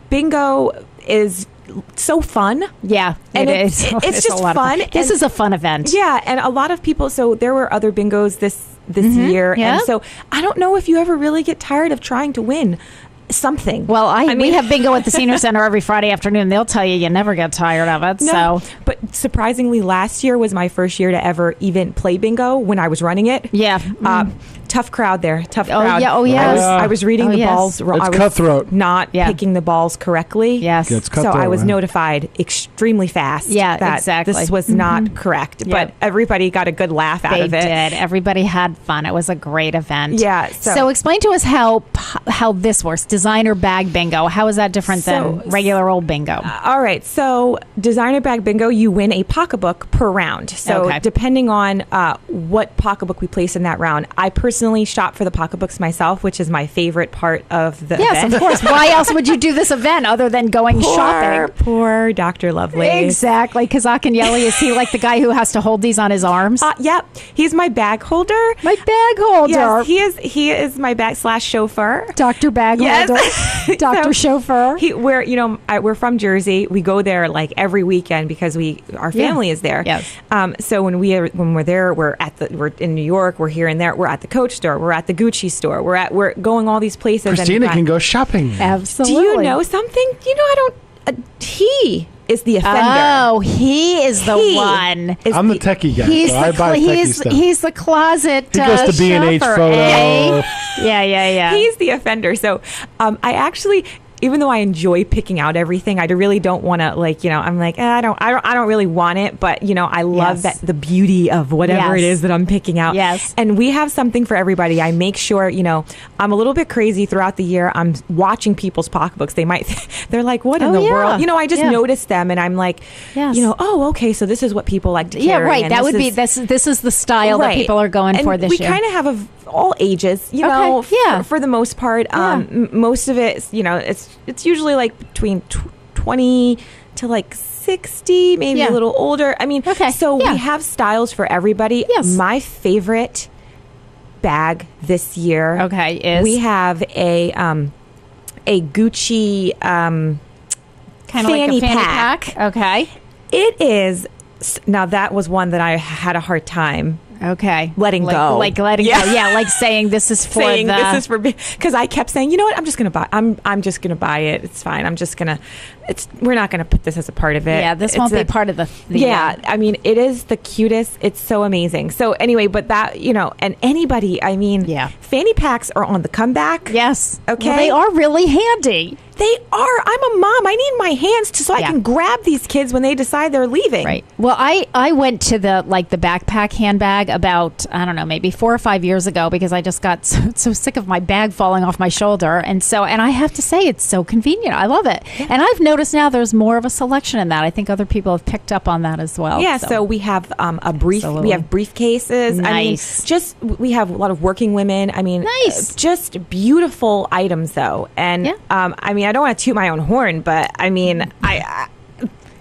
bingo is so fun. Yeah, and it's just fun. This is a fun event. Yeah, and a lot of people. So there were other bingos this year, and so I don't know if you ever really get tired of trying to win something. Well, we have bingo at the senior center every Friday afternoon. They'll tell you never get tired of it. No, so, but surprisingly, last year was my first year to ever even play bingo when I was running it. Yeah. tough crowd there. Tough Oh, crowd. yeah. Oh, yes. I was reading Oh, the yes. balls wrong. It's I was cutthroat. not picking the balls correctly. Yes. Yeah, it's So cutthroat, I was man. notified extremely fast. Yeah, that exactly. this was not correct. Yep. But everybody got a good laugh out They of it. did. Everybody had fun. It was a great event. Yeah, So, so- explain to us how this works. Designer bag bingo. How is that different than regular old bingo? All right. So designer bag bingo, you win a pocketbook per round. So Okay. depending on what pocketbook we place in that round, I personally shop for the pocketbooks myself, which is my favorite part of the Yes, event. of course. Why else would you do this event other than going shopping? Poor Dr. Lovely. Exactly. Kazakinyeli, is he like the guy who has to hold these on his arms? Yep. He's my bag holder. My bag holder. Yes, he is my bag / chauffeur. Dr. Bag Yes. holder. Dr. So, Chauffeur. We're from Jersey. We go there like every weekend because our family is there. Yes. So when we're there, we're in New York. We're here and there. We're at the Coach store. We're at the Gucci store. We're going all these places. Christina and can go shopping. Absolutely. Do you know something? I don't. He is the offender. Oh, he is the He one. is I'm the techie guy. He's so I buy techie stuff. he's the closet. He goes to B&H shopper, photo. eh? Yeah. He's the offender. So I actually, even though I enjoy picking out everything, I really don't want to I'm like, I don't really want it, but I love Yes. that the beauty of whatever it Yes. is that I'm picking out. Yes. And we have something for everybody. I make sure, I'm a little bit crazy throughout the year. I'm watching people's pocketbooks. They're like, what in Oh, the yeah. world? I just Yeah. notice them and I'm like, Yes. oh, okay. So this is what people like to carry. Yeah, right. and That would be is- this is the style that Right. people are going And for this we year. kind of have all ages, Okay, yeah. for the most part. Yeah. Most of it, it's usually like between 20 to like 60, maybe Yeah. a little older. I mean, Okay, so yeah. we have styles for everybody. Yes. My favorite bag this year. Okay, is? we have a Gucci kind of like a fanny fanny pack. pack. Okay. It is. Now that was one that I had a hard time Okay. letting go. Like letting Yeah. go. Yeah, like saying this is for saying the this is for because I kept saying, you know what, I'm just gonna buy. I'm just gonna buy it. It's fine. We're not gonna put this as a part of it. Yeah, this It's won't be part of the yeah, I mean, it is the cutest. It's so amazing. So anyway, but that and anybody, I mean, Yeah. fanny packs are on the comeback. Yes. Okay. Well, they are really handy. They are. I'm a mom. I need my hands so I Yeah. can grab these kids when they decide they're leaving. Right. Well, I went to the backpack handbag about, I don't know, maybe 4 or 5 years ago because I just got so sick of my bag falling off my shoulder. And I have to say it's so convenient. I love it. Yeah. And I've noticed now there's more of a selection in that. I think other people have picked up on that as well. Yeah, so we have Absolutely. we have briefcases. Nice. I mean, we have a lot of working women. I mean, Nice. Just beautiful items though. And Yeah. I mean, I don't want to toot my own horn, but I mean,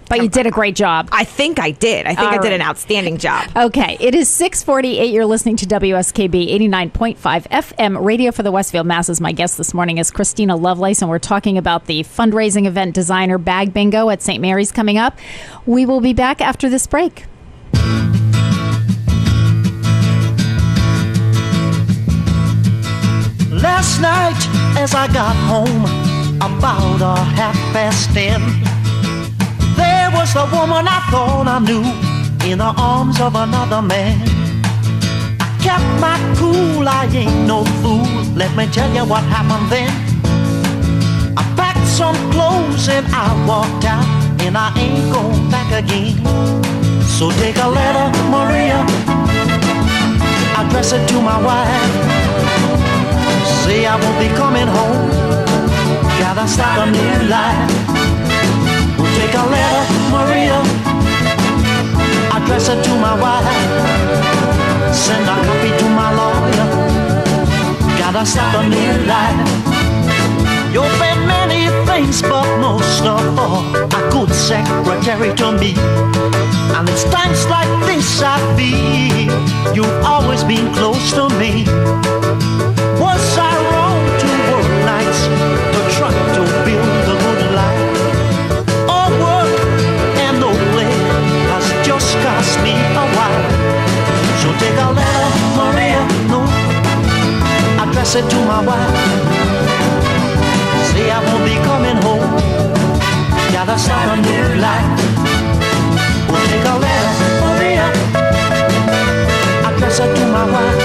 But you did a great job. I think I did. I think All I did right. an outstanding job. Okay, it is 6:48. You're listening to WSKB 89.5 FM Radio for the Westfield Masses. My guest this morning is Christina Lovelace, and we're talking about the fundraising event Designer Bag Bingo at St. Mary's coming up. We will be back after this break. Last night as I got home about 10:30, there was the woman I thought I knew in the arms of another man. I kept my cool, I ain't no fool. Let me tell you what happened then. I packed some clothes and I walked out, and I ain't going back again. So take a letter, Maria, address it to my wife. Say I won't be coming home, gotta start a new life. We'll take a letter, Maria, address it to my wife. Send a copy to my lawyer, gotta start a new life. You've been many things, but most of all, a good secretary to me. And it's times like this I feel you've always been close to me. Was I wrong to work nights to try to build a good life? All work and no play has just cost me a while. So take a letter, Maria, no, address it to my wife. Say I won't be coming home, gotta start a new life. We'll take a letter, Maria, address it to my wife.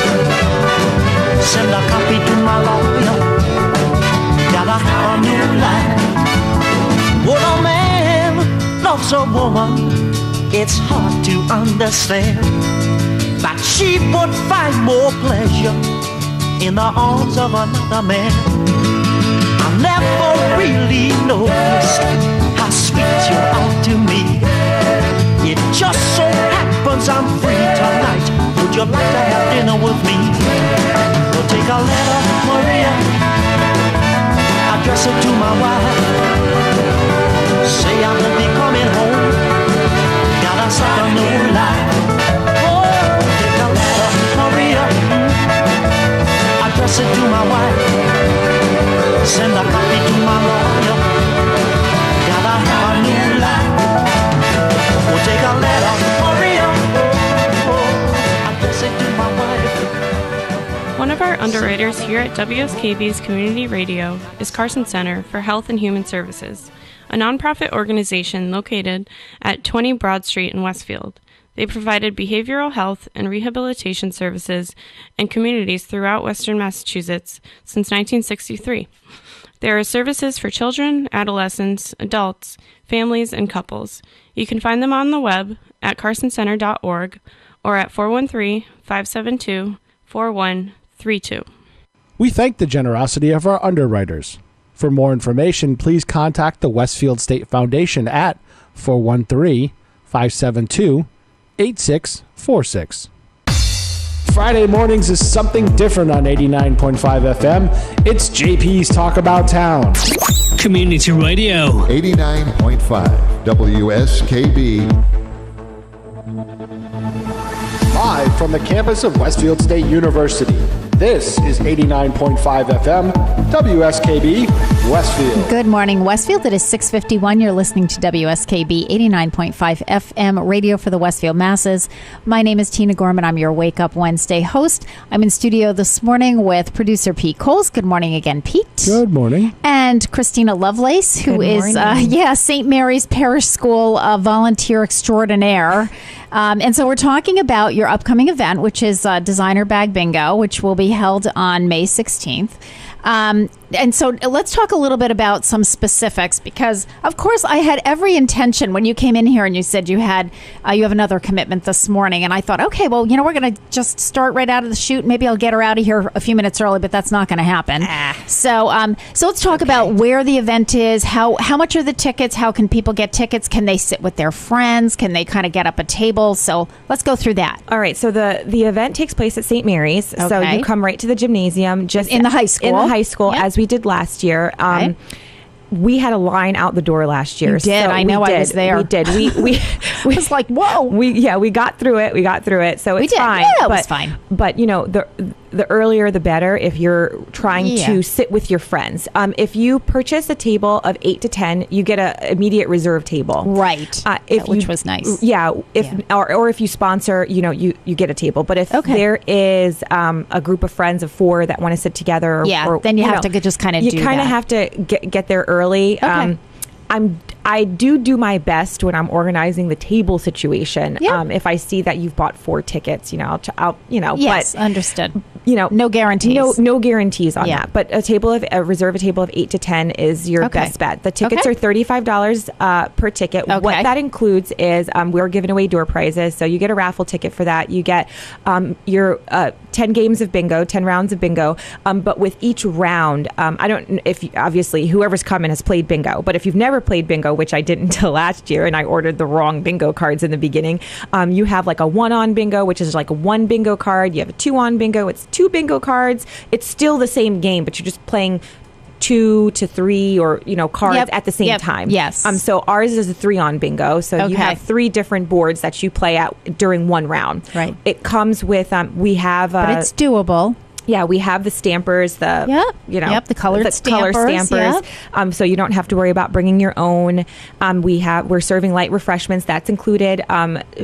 loves a woman, it's hard to understand that she would find more pleasure in the arms of another man. I never really noticed how sweet you are to me. It just so happens I'm free tonight. Would you like to have dinner with me? We'll take a letter, Maria, address it to my wife. Say I will be coming home, gotta start a new life. Oh, take a letter, Maria, address it to my wife. Send a copy to my lawyer, gotta have a new life. We'll take a letter, Maria, address it to my wife. One of our underwriters here at WSKB's Community Radio is Carson Center for Health and Human Services, a nonprofit organization located at 20 Broad Street in Westfield. They provided behavioral health and rehabilitation services in communities throughout Western Massachusetts since 1963. There are services for children, adolescents, adults, families, and couples. You can find them on the web at carsoncenter.org or at 413-572-4132. We thank the generosity of our underwriters. For more information, please contact the Westfield State Foundation at 413-572-8646. Friday mornings is something different on 89.5 FM. It's JP's Talk About Town. Community Radio. 89.5 WSKB. Live from the campus of Westfield State University, this is 89.5 FM, WSKB, Westfield. Good morning, Westfield. It is 6:51. You're listening to WSKB 89.5 FM, radio for the Westfield masses. My name is Tina Gorman. I'm your Wake Up Wednesday host. I'm in studio this morning with producer Pete Coles. Good morning again, Pete. Good morning. And Christina Lovelace, who is St. Mary's Parish School volunteer extraordinaire. And so we're talking about your upcoming event, which is Designer Bag Bingo, which will be held on May 16th. And so let's talk a little bit about some specifics, because, of course, I had every intention when you came in here and you said you have another commitment this morning. And I thought, okay, well, we're going to just start right out of the chute. Maybe I'll get her out of here a few minutes early, but that's not going to happen. So let's talk about where the event is. How much are the tickets? How can people get tickets? Can they sit with their friends? Can they kind of get up a table? So let's go through that. All right. So the event takes place at St. Mary's. Okay. So you come right to the gymnasium, just in the high school. In the high school, yep. As we did last year. Okay. We had a line out the door last year. You did. So I know. I was there. We did. We was like, whoa. We got through it. So it's fine. Yeah, it was fine. But the earlier the better if you're trying to sit with your friends. If you purchase a table of 8 to 10, you get an immediate reserve table. Right. Which was nice. Yeah. Or if you sponsor, you get a table. But if there is a group of friends of 4 that want to sit together, then you have to just kind of do that. You kind of have to get there early. Okay. I do my best when I'm organizing the table situation. Yep. If I see that you've bought 4 tickets, I'll yes, but understood. No guarantees. No guarantees on that. But reserve a table of 8 to 10 is your best bet. The tickets are $35 per ticket. Okay. What that includes is we're giving away door prizes. So you get a raffle ticket for that. You get your 10 games of bingo, 10 rounds of bingo. But with each round, I don't obviously whoever's coming has played bingo. But if you've never played bingo, which I didn't until last year, and I ordered the wrong bingo cards in the beginning. You have like a 1-on bingo, which is like a 1 bingo card. You have a 2-on bingo. It's 2 bingo cards. It's still the same game, but you're just playing 2 to 3 or cards at the same time. Yes. So ours is a 3-on bingo. So you have 3 different boards that you play at during one round. Right. It comes with but it's doable. Yeah, we have the stampers, the colored stampers. Yep. So you don't have to worry about bringing your own. We're serving light refreshments. That's included.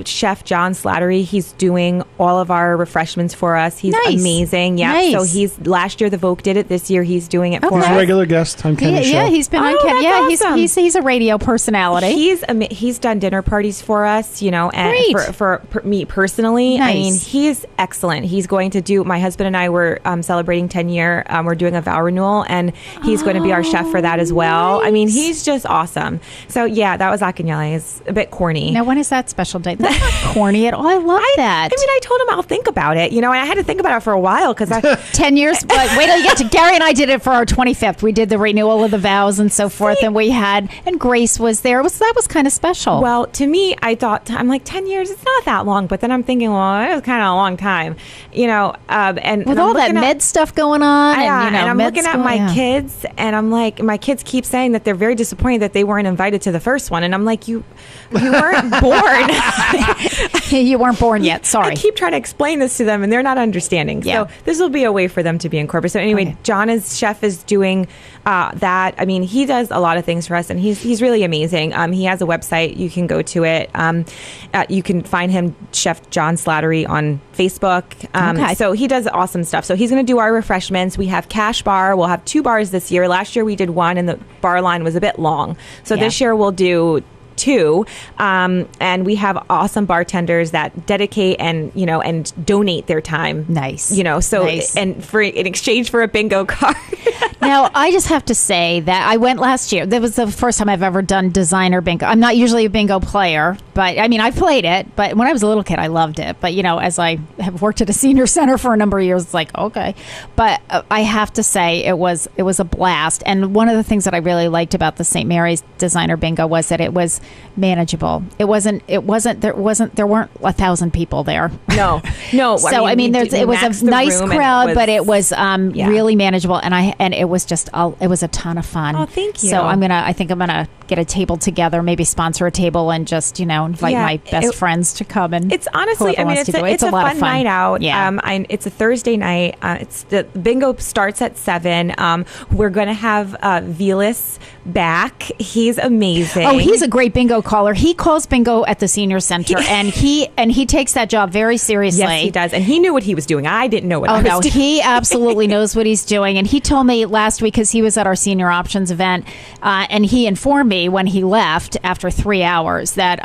Chef John Slattery, he's doing all of our refreshments for us. He's amazing. Yeah. Nice. So last year the Vogue did it. This year he's doing it for us. He's a regular guest on Kenny's show. Yeah, he's been on Ken. Yeah, awesome. he's a radio personality. He's done dinner parties for us. And for me personally, nice. I mean, he's excellent. He's going to do. My husband and I were we're celebrating 10-year. We're doing a vow renewal, and he's going to be our chef for that as well. Nice. I mean, he's just awesome. So yeah, that was Akinyele. It's a bit corny. Now, when is that special date? That's not corny at all. I love that. I mean, I told him I'll think about it, and I had to think about it for a while because 10 years, but wait till you get to Gary and I did it for our 25th. We did the renewal of the vows and so forth, and and Grace was there. That was kind of special. Well, to me, I'm like 10 years. It's not that long, but then I'm thinking, well, it was kind of a long time, and with all that med stuff going on, and I'm looking at my kids, and I'm like, my kids keep saying that they're very disappointed that they weren't invited to the first one, and I'm like, you weren't born. You weren't born yet. Sorry. I keep trying to explain this to them, and they're not understanding. Yeah. So this will be a way for them to be incorporated. So anyway, Jonna's chef is doing that. I mean, he does a lot of things for us, and he's really amazing. He has a website. You can go to it. You can find him, Chef John Slattery, on Facebook. So he does awesome stuff. So he's going to do our refreshments. We have cash bar. We'll have 2 bars this year. Last year we did 1, and the bar line was a bit long. So this year we'll do 2, and we have awesome bartenders that dedicate and donate their time. Nice. So nice. And in exchange for a bingo card. Now, I just have to say that I went last year. That was the first time I've ever done designer bingo. I'm not usually a bingo player, but I mean, I played it. But when I was a little kid, I loved it. But as I have worked at a senior center for a number of years, it's like, okay. But I have to say, it was a blast. And one of the things that I really liked about the St. Mary's designer bingo was that it was manageable. There weren't 1,000 people there. No. So I mean, it was a nice crowd, but it was really manageable, and it was just it was a ton of fun. Oh, thank you. So I think I'm gonna get a table together, maybe sponsor a table, and just invite my best friends to come. And it's honestly, I mean, it's a lot fun of fun night out. Yeah. It's a Thursday night. The bingo starts at 7. We're gonna have Velas back. He's amazing. Oh, he's a great bingo caller. He calls bingo at the senior center, and he takes that job very seriously. Yes, he does. And he knew what he was doing. I didn't know what I was doing. He absolutely knows what he's doing. And he told me last week, because he was at our senior options event, and he informed me when he left after 3 hours that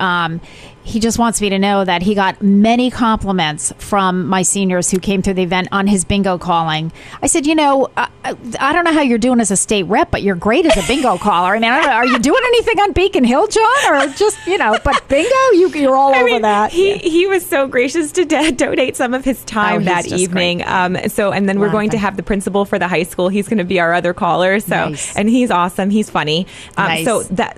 he just wants me to know that he got many compliments from my seniors who came through the event on his bingo calling. I said, I don't know how you're doing as a state rep, but you're great as a bingo caller. I mean, I don't know, are you doing anything on Beacon Hill, John? Or just, but bingo, you're all over that. He was so gracious to donate some of his time that evening. And then we're going to have the principal for the high school. He's going to be our other caller. So, and he's awesome. He's funny. Nice.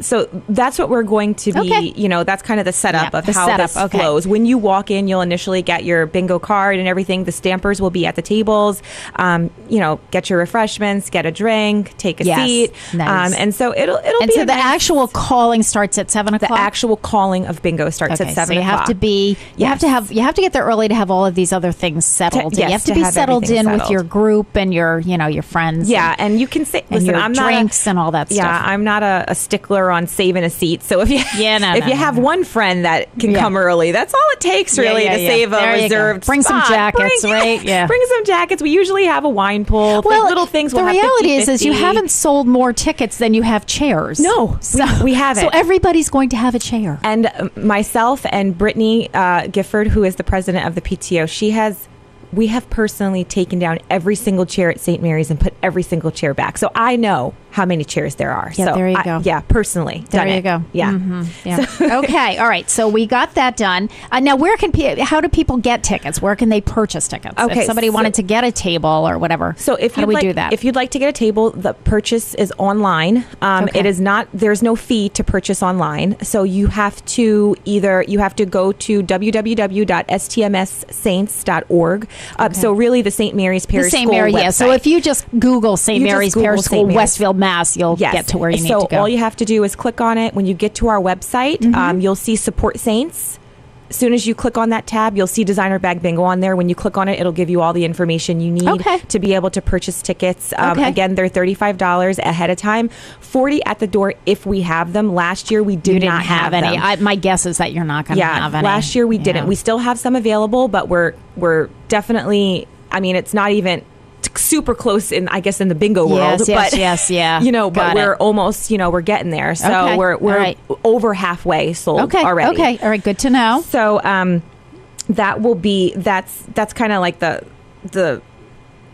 So that's what we're going to be, that's kind of the setup of how this flows. When you walk in, you'll initially get your bingo card and everything. The stampers will be at the tables. Get your refreshments, get a drink, take a seat. Nice. And so it'll be. And so the actual calling starts at 7 o'clock. The actual calling of bingo starts at 7 so you o'clock. have to be. You have to get there early to have all of these other things settled. You have to be settled in with your group and your friends. Yeah, and you can say, listen, I'm not drinks and all that stuff. Yeah, I'm not a stickler on saving a seat. So if you have one friend that can come early, that's all it takes really to save a reserved spot. Bring some jackets, right? Yeah, bring some jackets. We usually have a wine pool. Well, little things. The reality is you haven't sold more tickets than you have chairs. No, we haven't. So everybody's going to have a chair. And myself and Brittany Gifford, who is the president of the PTO, we have personally taken down every single chair at St. Mary's and put every single chair back. So I know how many chairs there are. Yeah, so there you go. Personally. There you go. Yeah. Mm-hmm. Yeah. So, okay. All right. So we got that done. Now, how do people get tickets? Where can they purchase tickets? Okay, if somebody wanted to get a table or whatever. So how do we do that? If you'd like to get a table, the purchase is online. It is not. There's no fee to purchase online. So you have to go to www.stmssaints.org. So really, the St. Mary's Parish School website. Yeah. So if you just Google St. Mary's Parish School, Westfield, Mass, you'll get to where you need to go. So all you have to do is click on it. When you get to our website, you'll see Support Saints. As soon as you click on that tab, you'll see Designer Bag Bingo on there. When you click on it, it'll give you all the information you need to be able to purchase tickets. Again, they're $35 ahead of time, $40 at the door if we have them. Last year, we didn't have any. them. My guess is that you're not going to have any. Last year we didn't. We still have some available, but we're definitely. I mean, it's not even super close in the bingo world, but we're almost, we're getting there. So we're over halfway sold already. Okay. All right. Good to know. So, that will be, that's kind of like the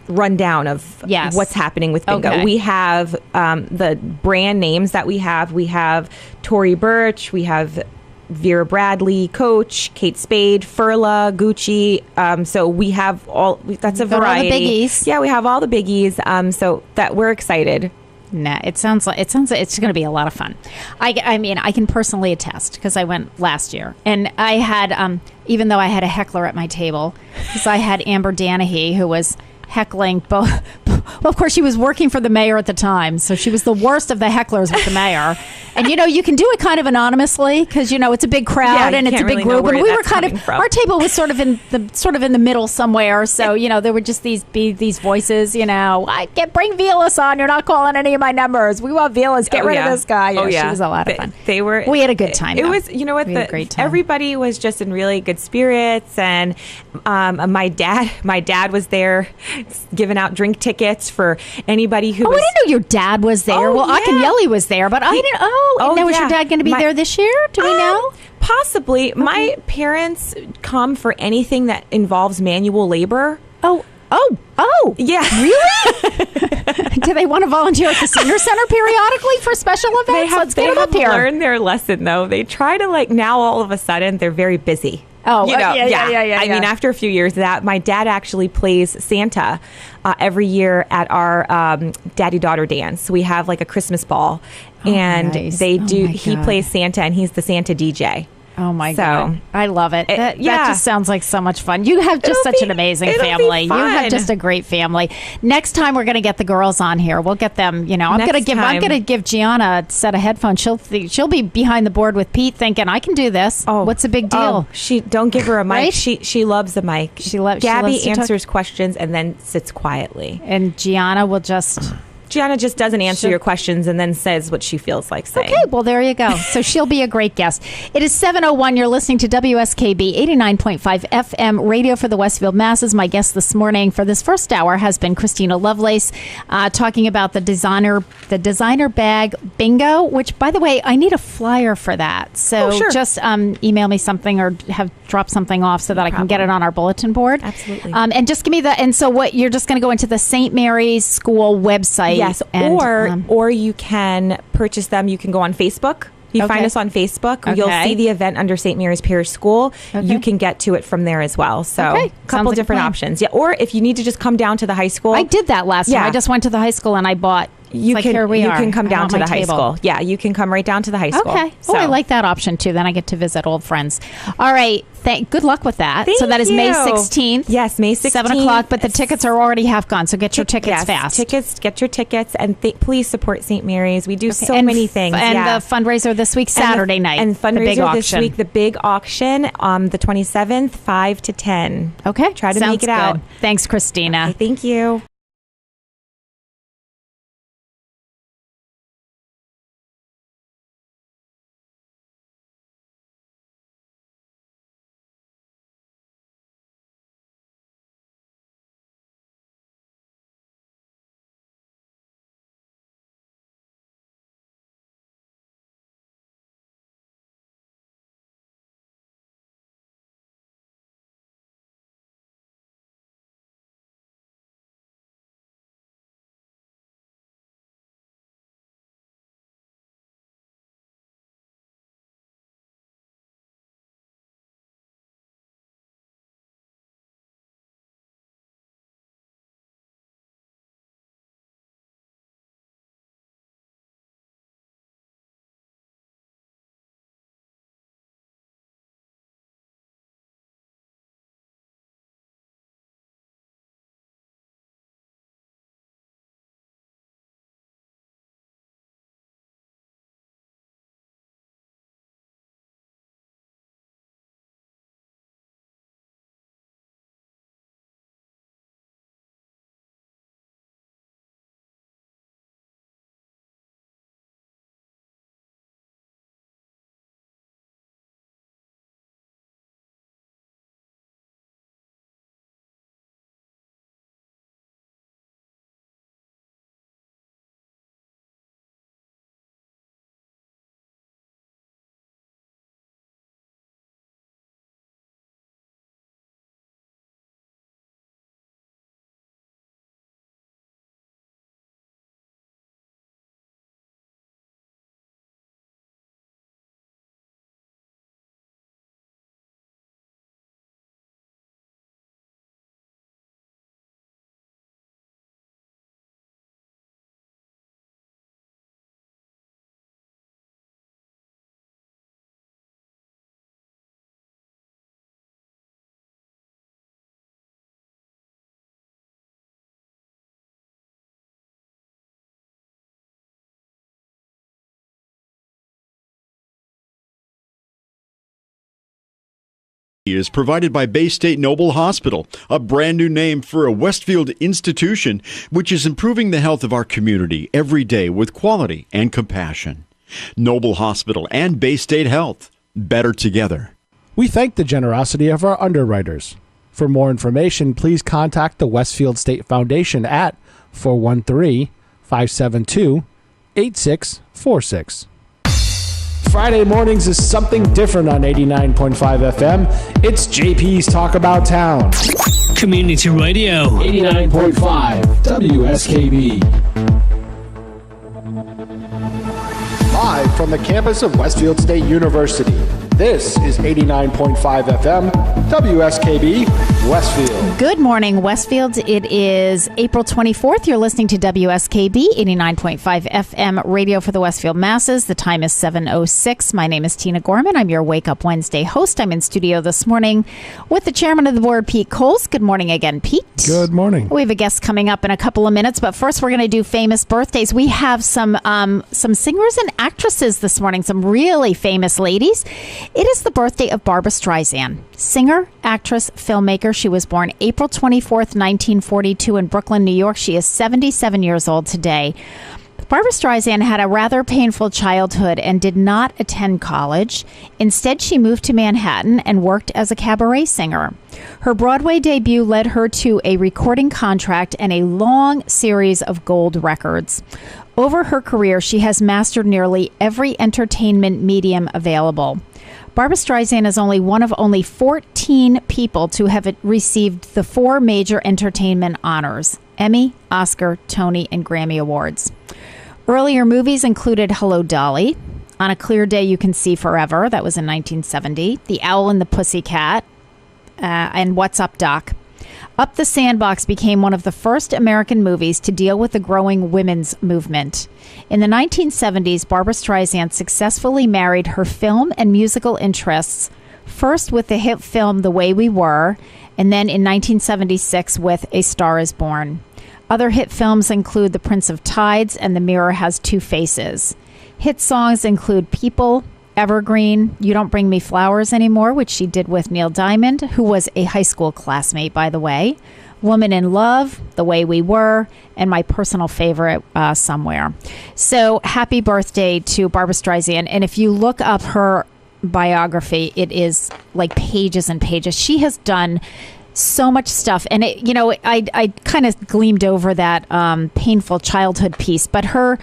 rundown of Yes. what's happening with bingo. Okay. We have the brand names that we have. We have Tory Burch. We have Vera Bradley, Coach, Kate Spade, Furla, Gucci. So we have all. That's a Got all the variety. biggies. Yeah, we have all the biggies. So that we're excited. Nah, it sounds like it's going to be a lot of fun. I mean, I can personally attest because I went last year, and I had even though I had a heckler at my table, because I had Amber Danahy who was heckling both. Well, of course, she was working for the mayor at the time, so she was the worst of the hecklers with the mayor. And you can do it kind of anonymously because it's a big crowd Yeah, and it's a can't big really know group. where And we were that's kind of coming from. our table was sort of in the middle somewhere. So there were just these voices. I can't bring Velas on. You're not calling any of my numbers. We want Velas. Get rid of this guy. Oh, yeah. She was a lot of fun. We had a good time. It though. was, you know what? We had a great time. Everybody was just in really good spirits, and my dad was there giving out drink tickets for anybody who. Oh, was, I didn't know your dad was there. Oh, well, yeah. Akinyele was there, but I didn't. Oh, now is your yeah. dad going to be there this year? Do we know? Possibly. My parents come for anything that involves manual labor. Oh. Yeah. Really? Do they want to volunteer at the senior center periodically for special events? Let's get them up here. Learned their lesson, though. They try to now all of a sudden they're very busy. Oh, yeah. I mean, after a few years of that, my dad actually plays Santa every year at our daddy-daughter dance. We have a Christmas ball, and nice. they do. my He God. plays Santa, and he's the Santa DJ. Oh my So, God. I love it. That just sounds like so much fun. You have just such an amazing it'll be family. You have fun. just a great family. Next time we're going to get the girls on here. We'll get them, I'm going to give Gianna a set of headphones. She'll be behind the board with Pete thinking, I can do this. Oh, what's the big deal? She don't give her a mic. Right? She loves the mic. Gabby to talk. answers questions and then sits quietly. And Gianna will just Gianna just doesn't answer your questions and then says what she feels like saying. Okay, well, there you go. So she'll be a great guest. It is 7:01. You're listening to WSKB 89.5 FM radio for the Westfield masses. My guest this morning for this first hour has been Christina Lovelace, talking about the designer bag bingo, which, by the way, I need a flyer for that. So sure. just email me something or drop something off so that I can get it on our bulletin board. Absolutely. And just give me and so what, you're just going to go into the St. Mary's School website. Yes, and, or you can purchase them. You can go on Facebook. You find us on Facebook. You'll see the event under St. Mary's Parish School. Okay. You can get to it from there as well. So Okay. a couple Sounds like a different plan. options. Yeah, or if you need to just come down to the high school. I did that last time. Yeah. I just went to the high school and I bought. You can here we you are. can come I down want to my the high table. school. Yeah, you can come right down to the high school. Okay. So. I like that option too. Then I get to visit old friends. All right. Good luck with that. Thank so that is May you. 16th. Yes, May 16th. 7 o'clock, but the tickets are already half gone. So get your tickets Yes, fast. Get your tickets, and please support St. Mary's. We do so And many things. And yeah. the fundraiser this week, Saturday night. And the big fundraiser this auction. week, the big auction, the 27th, 5 to 10. Okay. Try to Sounds make it out. good. Thanks, Christina. Okay, thank you. Is provided by Bay State Noble Hospital, a brand new name for a Westfield institution which is improving the health of our community every day with quality and compassion. Noble Hospital and Bay State Health, better together. We thank the generosity of our underwriters. For more information, please contact the Westfield State Foundation at 413-572-8646. Friday mornings is something different on 89.5 FM. It's JP's Talk About Town. Community Radio. 89.5 WSKB. Live from the campus of Westfield State University, this is 89.5 FM, WSKB, Westfield. Good morning, Westfield. It is April 24th. You're listening to WSKB 89.5 FM radio for the Westfield masses. The time is 7:06. My name is Tina Gorman. I'm your Wake Up Wednesday host. I'm in studio this morning with the chairman of the board, Pete Coles. Good morning again, Pete. Good morning. We have a guest coming up in a couple of minutes, but first we're going to do famous birthdays. We have some singers and actresses this morning, some really famous ladies. It is the birthday of Barbra Streisand, singer, actress, filmmaker. She was born April 24th, 1942 in Brooklyn, New York. She is 77 years old today. Barbra Streisand had a rather painful childhood and did not attend college. Instead, she moved to Manhattan and worked as a cabaret singer. Her Broadway debut led her to a recording contract and a long series of gold records. Over her career, she has mastered nearly every entertainment medium available. Barbra Streisand is only one of only 14 people to have received the 4 major entertainment honors: Emmy, Oscar, Tony, and Grammy Awards. Earlier movies included Hello, Dolly, On a Clear Day You Can See Forever, that was in 1970, The Owl and the Pussycat, and What's Up, Doc? Up the Sandbox became one of the first American movies to deal with the growing women's movement. In the 1970s, Barbra Streisand successfully married her film and musical interests, first with the hit film The Way We Were, and then in 1976 with A Star Is Born. Other hit films include The Prince of Tides and The Mirror Has Two Faces. Hit songs include People, Evergreen, You Don't Bring Me Flowers Anymore, which she did with Neil Diamond, who was a high school classmate, by the way, Woman in Love, The Way We Were, and my personal favorite, Somewhere. So happy birthday to Barbra Streisand. And if you look up her biography, it is like pages and pages. She has done so much stuff. And, I kind of gleamed over that painful childhood piece, but her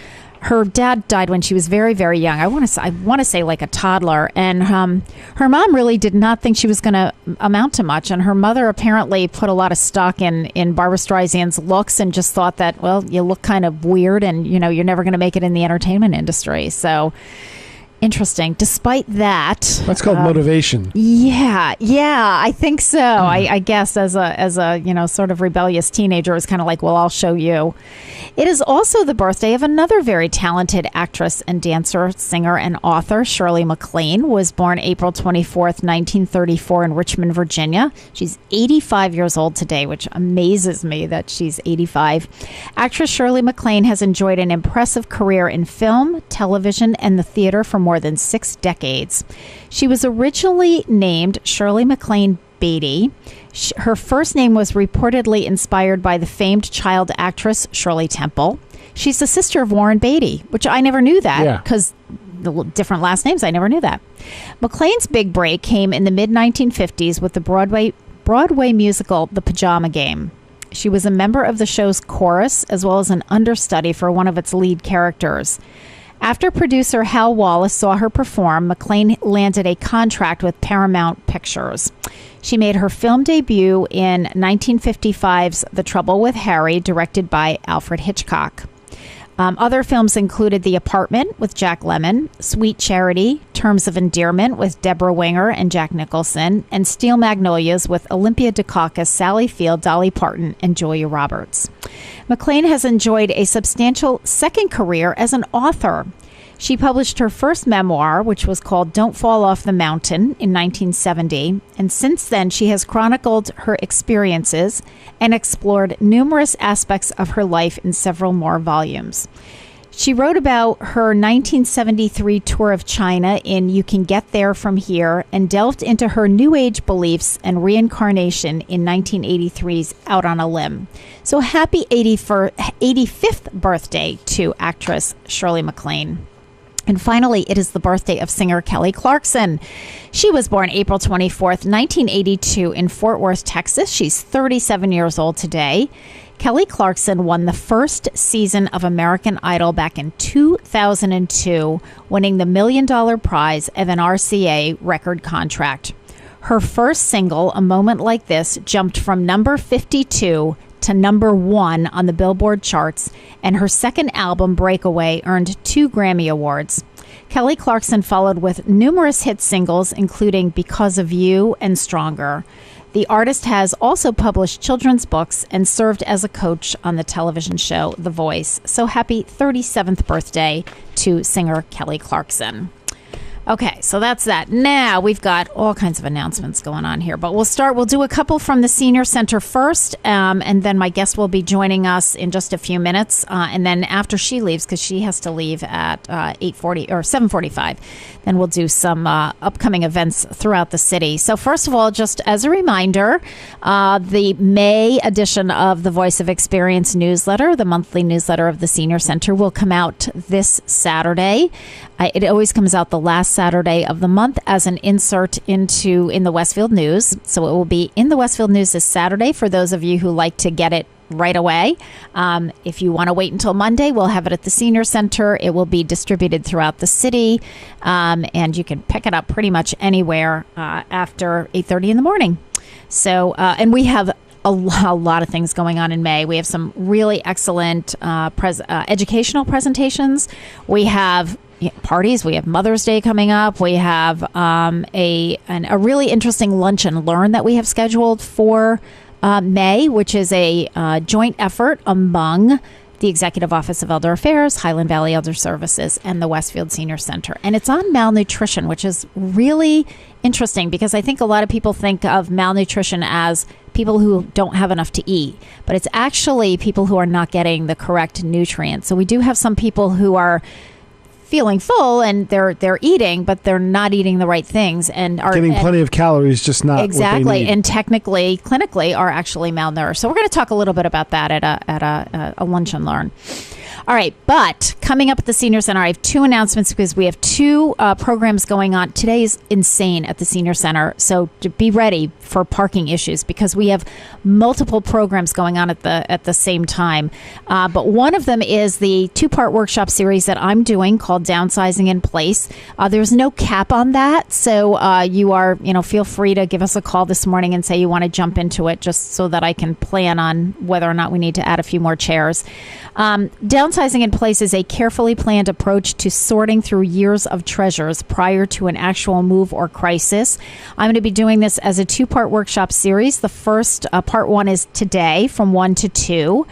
dad died when she was very, very young. I want to say like a toddler. And her mom really did not think she was going to amount to much. And her mother apparently put a lot of stock in Barbra Streisand's looks and just thought that, well, you look kind of weird and, you're never going to make it in the entertainment industry. So interesting. Despite that, that's called motivation. Yeah, I think so. I guess as a sort of rebellious teenager, it was kind of like, well, I'll show you. It is also the birthday of another very talented actress and dancer, singer, and author. Shirley MacLaine was born April 24th, 1934 in Richmond, Virginia. She's 85 years old today, which amazes me that she's 85. Actress Shirley MacLaine has enjoyed an impressive career in film, television, and the theater for more than 6 decades. She was originally named Shirley MacLaine Beatty. Her first name was reportedly inspired by the famed child actress Shirley Temple. She's the sister of Warren Beatty, which I never knew that because the different last names, I never knew that. MacLaine's big break came in the mid-1950s with the Broadway musical The Pajama Game. She was a member of the show's chorus as well as an understudy for one of its lead characters. After producer Hal Wallace saw her perform, MacLaine landed a contract with Paramount Pictures. She made her film debut in 1955's The Trouble with Harry, directed by Alfred Hitchcock. Other films included The Apartment with Jack Lemmon, Sweet Charity, Terms of Endearment with Deborah Winger and Jack Nicholson, and Steel Magnolias with Olympia Dukakis, Sally Field, Dolly Parton, and Julia Roberts. MacLaine has enjoyed a substantial second career as an author. She published her first memoir, which was called Don't Fall Off the Mountain, in 1970, and since then she has chronicled her experiences and explored numerous aspects of her life in several more volumes. She wrote about her 1973 tour of China in You Can Get There From Here, and delved into her New Age beliefs and reincarnation in 1983's Out on a Limb. So happy 85th birthday to actress Shirley MacLaine. And finally, it is the birthday of singer Kelly Clarkson. She was born April 24th, 1982 in Fort Worth, Texas. She's 37 years old today. Kelly Clarkson won the first season of American Idol back in 2002, winning the $1 million prize of an RCA record contract. Her first single, A Moment Like This, jumped from number 52 to number 1 on the Billboard charts, and her second album, Breakaway, earned 2 Grammy Awards. Kelly Clarkson followed with numerous hit singles, including Because of You and Stronger. The artist has also published children's books and served as a coach on the television show The Voice. So happy 37th birthday to singer Kelly Clarkson. Okay, so that's that. Now we've got all kinds of announcements going on here, but we'll do a couple from the Senior Center first, and then my guest will be joining us in just a few minutes, and then after she leaves, because she has to leave at 8:40 or 7:45, then we'll do some upcoming events throughout the city. So first of all, just as a reminder, the May edition of the Voice of Experience newsletter, the monthly newsletter of the Senior Center, will come out this Saturday. It always comes out the last Saturday of the month as an insert in the Westfield News. So it will be in the Westfield News this Saturday for those of you who like to get it right away. If you want to wait until Monday, we'll have it at the Senior Center. It will be distributed throughout the city, and you can pick it up pretty much anywhere after 8:30 in the morning. So, and we have a lot of things going on in May. We have some really excellent educational presentations. We have parties. We have Mother's Day coming up. We have a really interesting lunch and learn that we have scheduled for May, which is a joint effort among the Executive Office of Elder Affairs, Highland Valley Elder Services, and the Westfield Senior Center. And it's on malnutrition, which is really interesting because I think a lot of people think of malnutrition as people who don't have enough to eat, but it's actually people who are not getting the correct nutrients. So we do have some people who are feeling full and they're eating, but they're not eating the right things and are getting plenty of calories, just not exactly. What they need. And technically, clinically, are actually malnourished. So we're going to talk a little bit about that at a lunch and learn. All right, but coming up at the Senior Center, I have 2 announcements because we have 2 programs going on. Today is insane at the Senior Center, so to be ready for parking issues because we have multiple programs going on at the same time. But one of them is the 2-part workshop series that I'm doing called Downsizing in Place. There's no cap on that, so you are, feel free to give us a call this morning and say you want to jump into it just so that I can plan on whether or not we need to add a few more chairs. Downsizing in Place is a carefully planned approach to sorting through years of treasures prior to an actual move or crisis. I'm going to be doing this as a 2-part workshop series. The first, part 1 is today from 1 to 2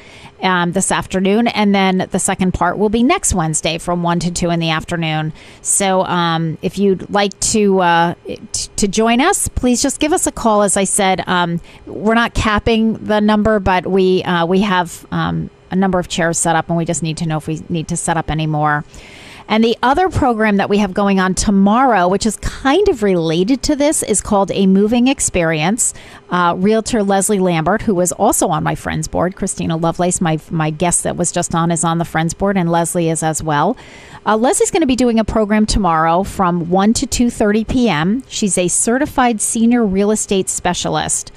this afternoon, and then the second part will be next Wednesday from 1 to 2 in the afternoon. So if you'd like to join us, please just give us a call. As I said, we're not capping the number, but we have a number of chairs set up, and we just need to know if we need to set up any more. And the other program that we have going on tomorrow, which is kind of related to this, is called A Moving Experience. Realtor Leslie Lambert, who was also on my Friends board, Christina Lovelace, my guest that was just on, is on the Friends board, and Leslie is as well. Leslie's going to be doing a program tomorrow from 1 to 2:30 p.m. She's a certified senior real estate specialist.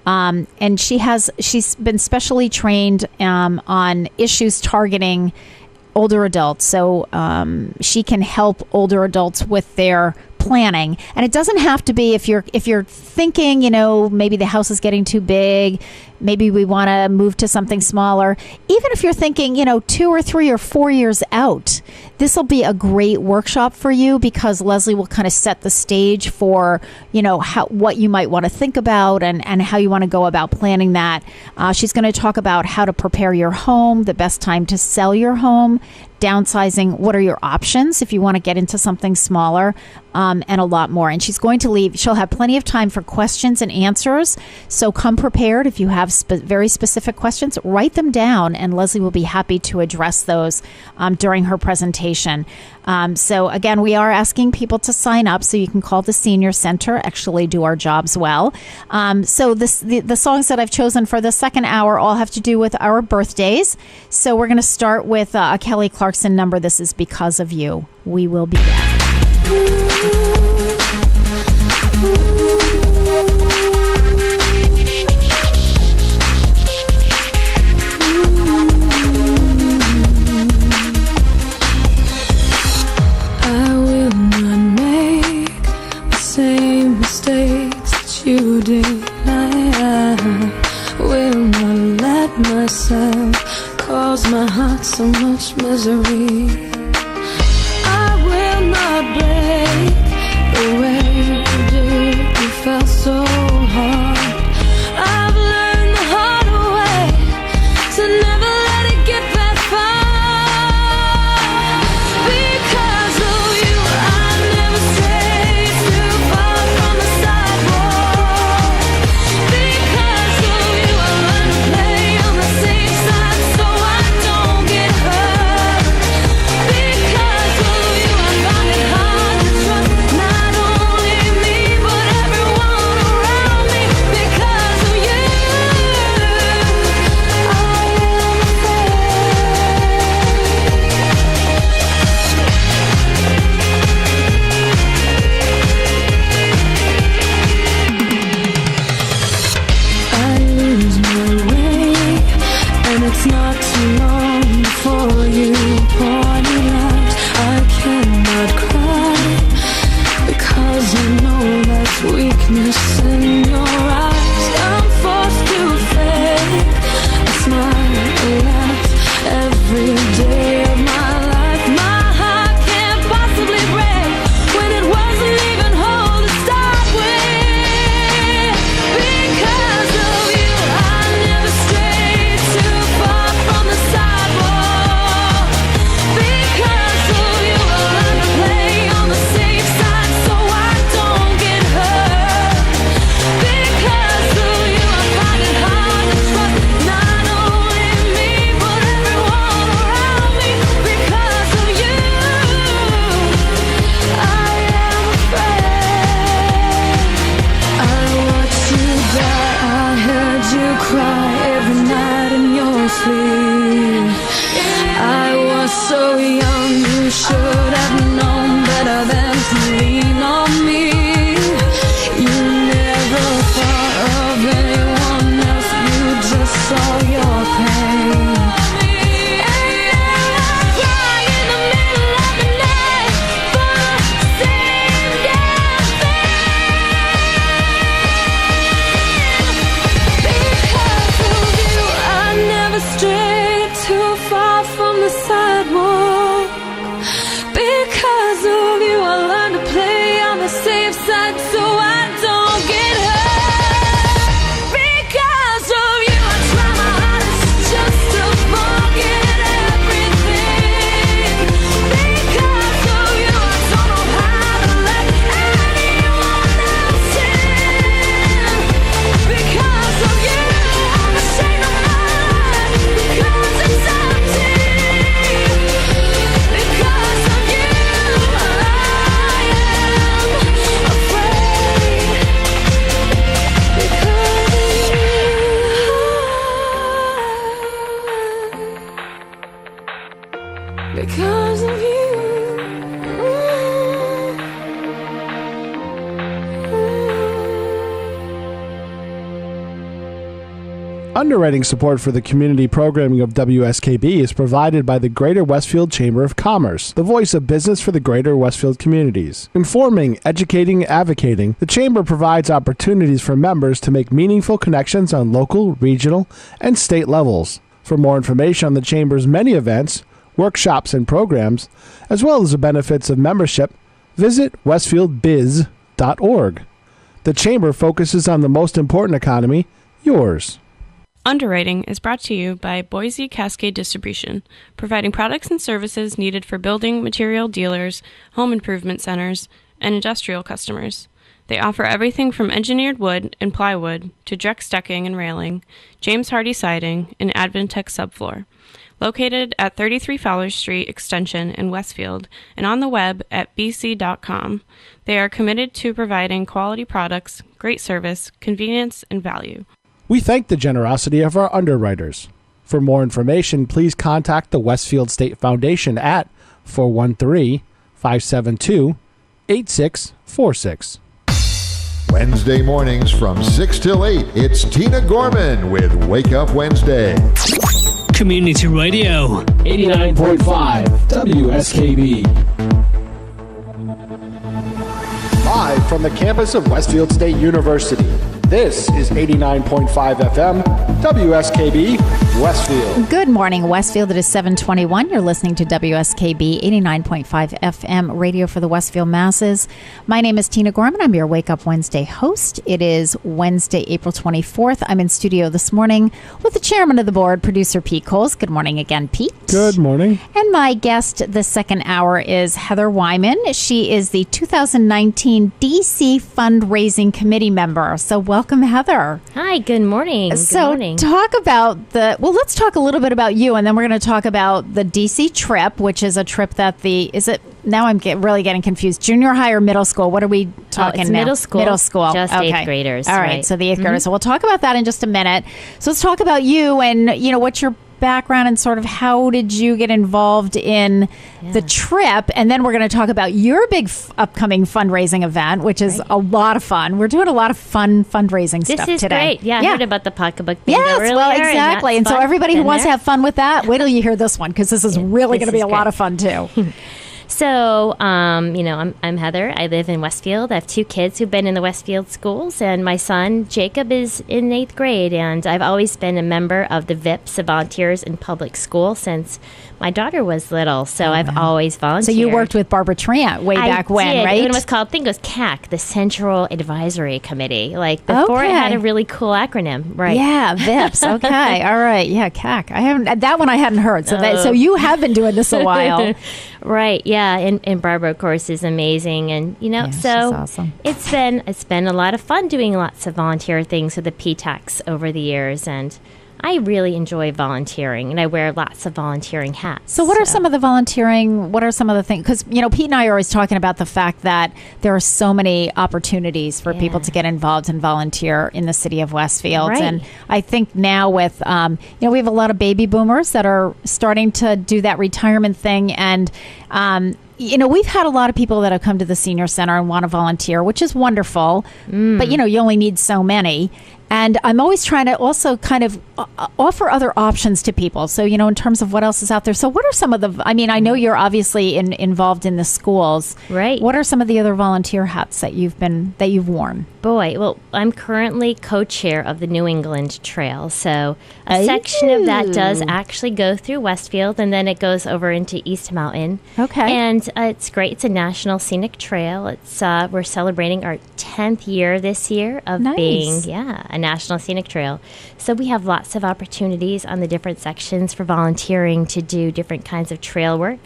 And she's been specially trained on issues targeting older adults. So she can help older adults with their planning. And it doesn't have to be if you're thinking, maybe the house is getting too big, maybe we want to move to something smaller. Even if you're thinking, 2 or 3 or 4 years out, this will be a great workshop for you because Leslie will kind of set the stage for, what you might want to think about and how you want to go about planning that. She's going to talk about how to prepare your home, the best time to sell your home, downsizing, what are your options if you want to get into something smaller, and a lot more. And she's going to leave. She'll have plenty of time for questions and answers. So come prepared. If you have very specific questions, write them down, and Leslie will be happy to address those during her presentation. So again, we are asking people to sign up so you can call the Senior Center, actually do our jobs well. So the songs that I've chosen for the second hour all have to do with our birthdays. So we're going to start with a Kelly Clarkson number. This is Because of You. We will be back. Mistakes that you did, I will not let myself cause my heart so much misery. I will not break the way you did. You felt so hard. I've learned the hard way to never let it get that far. Because of you, I never strayed too far from the sidewalk. Because of you, I learned to play on the safe side so I don't get hurt. Because of you, I find it hard to trust not only me but everyone around me. Because of you, I am afraid. I lose my way, and it's not too long before you pour me out. I cannot cry because I know that's weakness in your eyes. I'm forced to fake a smile, a laugh every day of my life. My heart can't possibly break when it wasn't even whole to start with. Because of you, I never strayed too far from the sidewalk. Because of you, I learned to play on the safe side so I don't get hurt. Because of you, I find it hard to trust not only me but everyone around me. Because of you, I am afraid. I watched you die, I heard you cry every night in your sleep. I was so young, you should have known better than to lean on me. You never thought of anyone else, you just saw your pain. And now I cry in the middle of the night for the same damn thing. Because of you, I never strayed too far from the sidewalk. Because of you, I learned to play on the safe side so I don't get hurt. Because of you, I try my hardest just to forget everything. Because of you, I don't know how to let anyone else in. Because of you, I'm ashamed of my life because it's empty. Because of you, I am afraid. Because of you. Underwriting support for the community programming of WSKB is provided by the Greater Westfield Chamber of Commerce, the voice of business for the Greater Westfield communities. Informing, educating, advocating, the Chamber provides opportunities for members to make meaningful connections on local, regional, and state levels. For more information on the Chamber's many events, workshops, and programs, as well as the benefits of membership, visit westfieldbiz.org. The Chamber focuses on the most important economy, yours. Underwriting is brought to you by Boise Cascade Distribution, providing products and services needed for building material dealers, home improvement centers, and industrial customers. They offer everything from engineered wood and plywood to Drex decking and railing, James Hardie siding, and Advantech subfloor. Located at 33 Fowler Street Extension in Westfield and on the web at bc.com, they are committed to providing quality products, great service, convenience, and value. We thank the generosity of our underwriters. For more information, please contact the Westfield State Foundation at 413-572-8646. Wednesday mornings from 6 till 8, it's Tina Gorman with Wake Up Wednesday. Community Radio. 89.5 WSKB. Live from the campus of Westfield State University, this is 89.5 FM, WSKB, Westfield. Good morning, Westfield. It is 7:21. You're listening to WSKB 89.5 FM, radio for the Westfield masses. My name is Tina Gorman. I'm your Wake Up Wednesday host. It is Wednesday, April 24th. I'm in studio this morning with the chairman of the board, producer Pete Coles. Good morning again, Pete. Good morning. And my guest this second hour is Heather Wyman. She is the 2019 DC Fundraising Committee member. So welcome, Heather. Hi, good morning. So good morning. talk about let's talk a little bit about you, and then we're going to talk about the DC trip, which is a trip that now I'm really getting confused. Junior high or middle school? What are we talking it's now? Middle school. Middle school. Just okay. 8th graders. All right, so the 8th graders. So we'll talk about that in just a minute. So let's talk about you and, what's your background and sort of how did you get involved in the trip, and then we're going to talk about your big upcoming fundraising event, which is a lot of fun. We're doing a lot of fun fundraising stuff today. This is great. Yeah, I heard about the pocketbook bingo earlier. Well, exactly. And so everybody who wants to have fun with that, wait till you hear this one, because this is really going to be a lot of fun too. So, I'm Heather. I live in Westfield. I have 2 kids who've been in the Westfield schools, and my son, Jacob, is in 8th grade. And I've always been a member of the VIPs, the Volunteers in Public School, since my daughter was little. So I've always volunteered. So you worked with Barbara Trant way back when, did. right? It was called, I think it was CAC, the Central Advisory Committee. Like before it had a really cool acronym, right? Yeah, VIPs. Okay, all right. Yeah, CAC. I hadn't heard. So you have been doing this a while. Right, yeah, and Barbara, of course, is amazing, and so she's awesome. It's been a lot of fun doing lots of volunteer things with the PTACs over the years, and I really enjoy volunteering, and I wear lots of volunteering hats. So what are some of the volunteering, what are some of the things, because, Pete and I are always talking about the fact that there are so many opportunities for people to get involved and volunteer in the city of Westfield. Right. And I think now with, we have a lot of baby boomers that are starting to do that retirement thing. And, we've had a lot of people that have come to the senior center and want to volunteer, which is wonderful. But, you only need so many. And I'm always trying to also kind of offer other options to people. So, in terms of what else is out there. So what are some of I know you're obviously involved in the schools. Right. What are some of the other volunteer hats that you've worn? Boy, well, I'm currently co-chair of the New England Trail. So a section of that does actually go through Westfield, and then it goes over into East Mountain. Okay. And it's great. It's a national scenic trail. It's we're celebrating our 10th year this year of being, a national scenic trail. So we have lots of opportunities on the different sections for volunteering to do different kinds of trail work.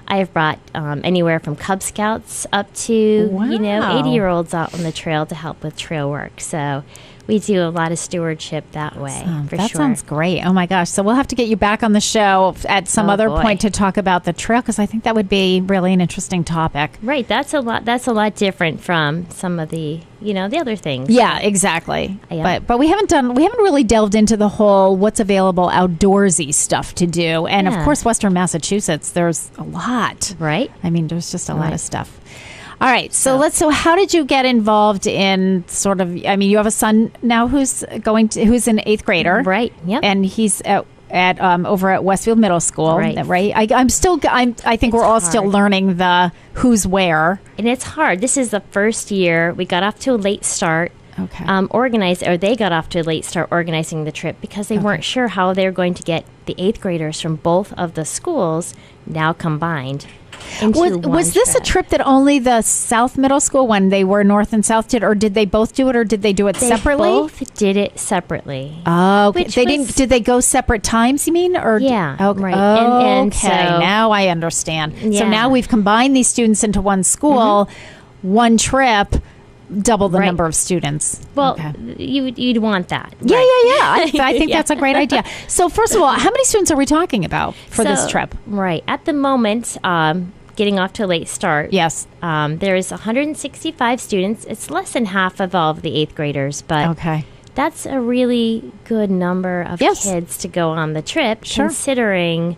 I have brought anywhere from Cub Scouts up to 80-year-olds out on the trail to help with trail work. So we do a lot of stewardship that way. That sounds great. Oh my gosh. So we'll have to get you back on the show at some other point to talk about the trail, because I think that would be really an interesting topic. Right. That's a lot different from some of the the other things. Yeah, exactly. Yeah. But we haven't really delved into the whole what's available outdoorsy stuff to do. And of course, Western Massachusetts, there's a lot. Right. There's just a lot of stuff. All right. So how did you get involved in sort of, you have a son now who's an 8th grader. Right. Yep. And he's at over at Westfield Middle School. Right. I think we're all still learning the who's where. And it's hard. This is the first year. We got off to a late start. Okay. They got off to a late start organizing the trip because they weren't sure how they were going to get the 8th graders from both of the schools now combined into one Was this a trip that only the South Middle School, when they were North and South, did, or did they both do it, or did they do it separately? They both did it separately. Oh, okay. Did they go separate times, you mean? Or yeah, okay. right. And so, now I understand. Yeah. So now we've combined these students into one school, one trip, double the number of students. Well, you'd want that. Yeah, right? I think that's a great idea. So first of all, how many students are we talking about for this trip? Right. At the moment, getting off to a late start. Yes. There's 165 students. It's less than half of all of the 8th graders, but that's a really good number of kids to go on the trip, considering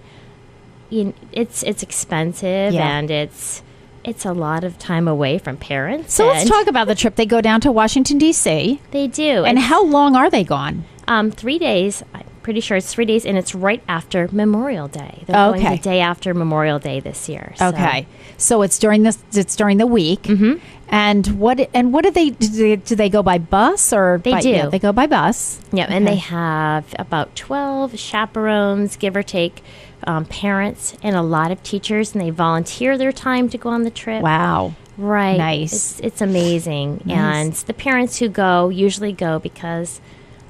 it's expensive and it's a lot of time away from parents. So let's talk about the trip. They go down to Washington, D.C. They do. And how long are they gone? 3 days. I'm pretty sure it's 3 days, and it's right after Memorial Day. They're going the day after Memorial Day this year. So. Okay. So it's during the week. Mm-hmm. And what do they go by bus or they do? Yeah, they go by bus. Yeah, and they have about 12 chaperones, give or take, parents, and a lot of teachers, and they volunteer their time to go on the trip. Wow. Right. Nice. It's amazing. Nice. And the parents who go usually go because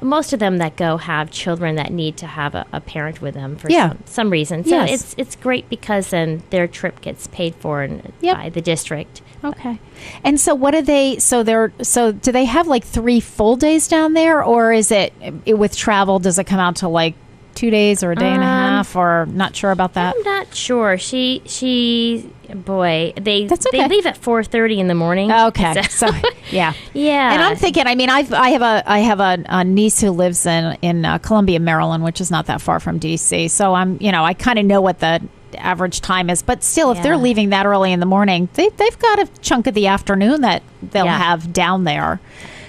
most of them that go have children that need to have a parent with them for some reason. So it's great because then their trip gets paid for by the district. Okay. And so what do they, so do they have like 3 full days down there, or is it with travel, does it come out to like 2 days or a day and a half, or not sure about that? I'm not sure. They leave at 4:30 in the morning. Okay. So yeah. And I'm thinking, I mean, I have a niece who lives in Columbia, Maryland, which is not that far from DC. So I kind of know what the average time is, but still, if they're leaving that early in the morning, they've got a chunk of the afternoon that they'll have down there.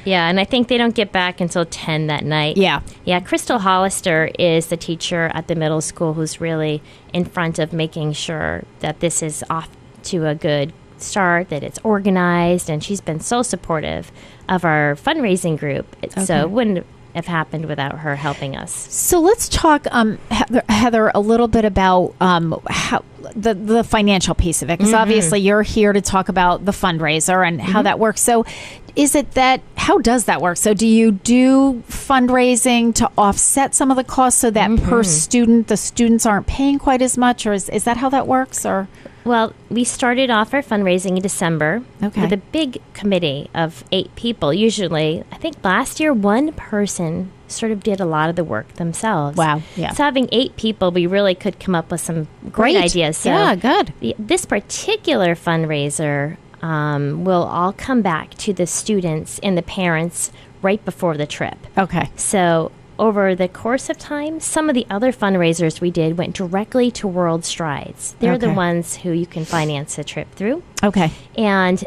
Yeah, and I think they don't get back until 10 that night. Yeah. Crystal Hollister is the teacher at the middle school who's really in front of making sure that this is off to a good start, that it's organized, and she's been so supportive of our fundraising group. So it wouldn't have happened without her helping us. So let's talk, Heather, a little bit about how the financial piece of it, because obviously you're here to talk about the fundraiser and how that works. So how does that work? So do you do fundraising to offset some of the costs so that per student, the students aren't paying quite as much, or is that how that works? Or well, we started off our fundraising in December with a big committee of 8 people. Usually, I think last year, one person sort of did a lot of the work themselves. Wow. Yeah. So having 8 people, we really could come up with some great ideas. So yeah, good. This particular fundraiser will all come back to the students and the parents right before the trip. Okay. So over the course of time, some of the other fundraisers we did went directly to World Strides. They're the ones who you can finance the trip through. Okay. And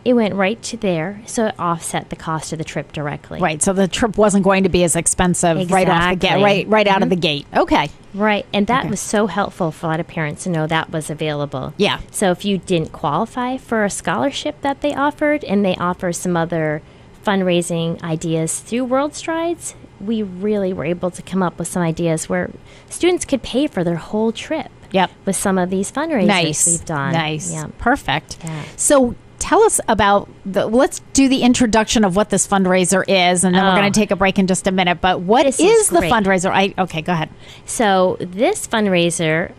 it went right to there, so it offset the cost of the trip directly. Right, so the trip wasn't going to be as expensive right off the gate, right out of the gate. Okay. Right, and that was so helpful for a lot of parents to know that was available. Yeah. So if you didn't qualify for a scholarship that they offered, and they offer some other fundraising ideas through World Strides, we really were able to come up with some ideas where students could pay for their whole trip. Yep. With some of these fundraisers we've done. Nice. Yeah. Perfect. Yeah. So tell us about let's do the introduction of what this fundraiser is, and then we're going to take a break in just a minute. But what is the fundraiser? Okay, go ahead. So this fundraiser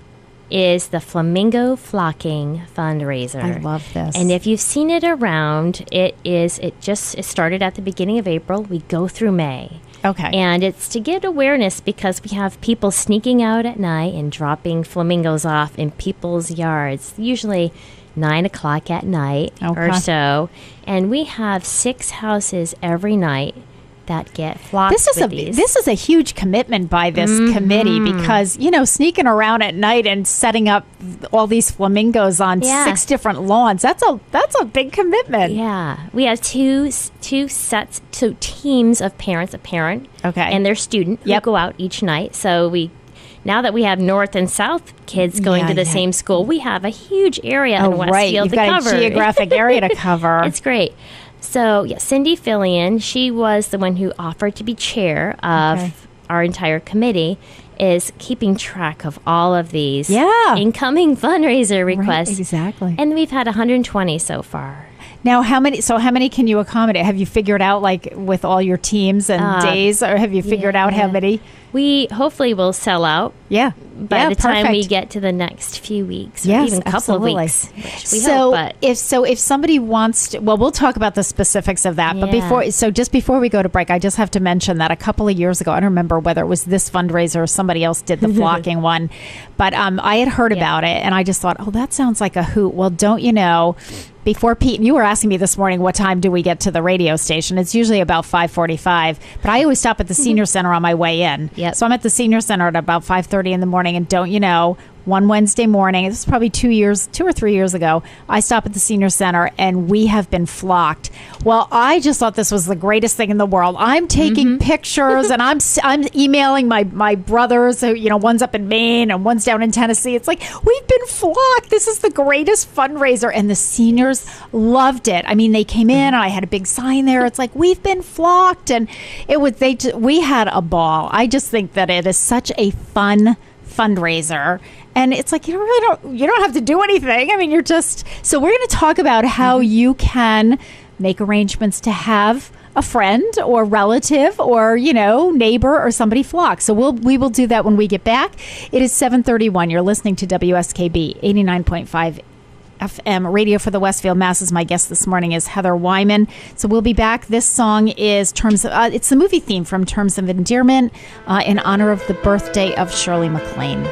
is the Flamingo Flocking fundraiser. I love this. And if you've seen it around, it started at the beginning of April. We go through May. Okay. And it's to get awareness because we have people sneaking out at night and dropping flamingos off in people's yards, usually 9 o'clock at night or so. And we have 6 houses every night that get flocked with these. This is a huge commitment by this committee because, sneaking around at night and setting up all these flamingos on 6 different lawns, that's a big commitment. Yeah. We have two teams of parents, a parent and their student who go out each night. So now that we have North and South kids going to the same school, we have a huge area in Westfield to cover. You've got a geographic area to cover. It's great. So, Cindy Fillion, she was the one who offered to be chair of our entire committee. is keeping track of all of these Yeah. incoming fundraiser requests. Right, exactly. And we've had 120 so far. Now, how many can you accommodate? Have you figured out, like, with all your teams and days, or have you figured out how many? We hopefully will sell out. Yeah. By the time we perfect. get to the next few weeks, or Yes, even couple absolutely. of weeks, which we So hope. But if somebody wants to, well, we'll talk about the specifics of that. But Yeah. just before we go to break, I just have to mention that a couple of years ago, I don't remember whether it was this fundraiser or somebody else did the flocking one, but I had heard about it, and I just thought, oh, that sounds like a hoot. Well, don't you know? Before Pete, and you were asking me this morning, what time do we get to the radio station? It's usually about 5:45, but I always stop at the senior center on my way in. Yep. So I'm at the senior center at about 5:30 in the morning, and don't you know, one Wednesday morning, this is probably 2 or 3 years ago, I stop at the senior center and we have been flocked. Well, I just thought this was the greatest thing in the world. I'm taking pictures and I'm emailing my brothers, who, you know, one's up in Maine and one's down in Tennessee. It's like, we've been flocked. This is the greatest fundraiser. And the seniors loved it. I mean, they came in and I had a big sign there. It's like, we've been flocked. And we had a ball. I just think that it is such a fun fundraiser, and it's like, you don't have to do anything. I mean, you're just, so we're going to talk about how you can make arrangements to have a friend or relative or, you know, neighbor or somebody flock. So we will do that when we get back. It is 7:31. You're listening to WSKB 89.5 FM Radio for the Westfield Masses. My guest this morning is Heather Wyman. So we'll be back. This song is it's the movie theme from Terms of Endearment in honor of the birthday of Shirley MacLaine.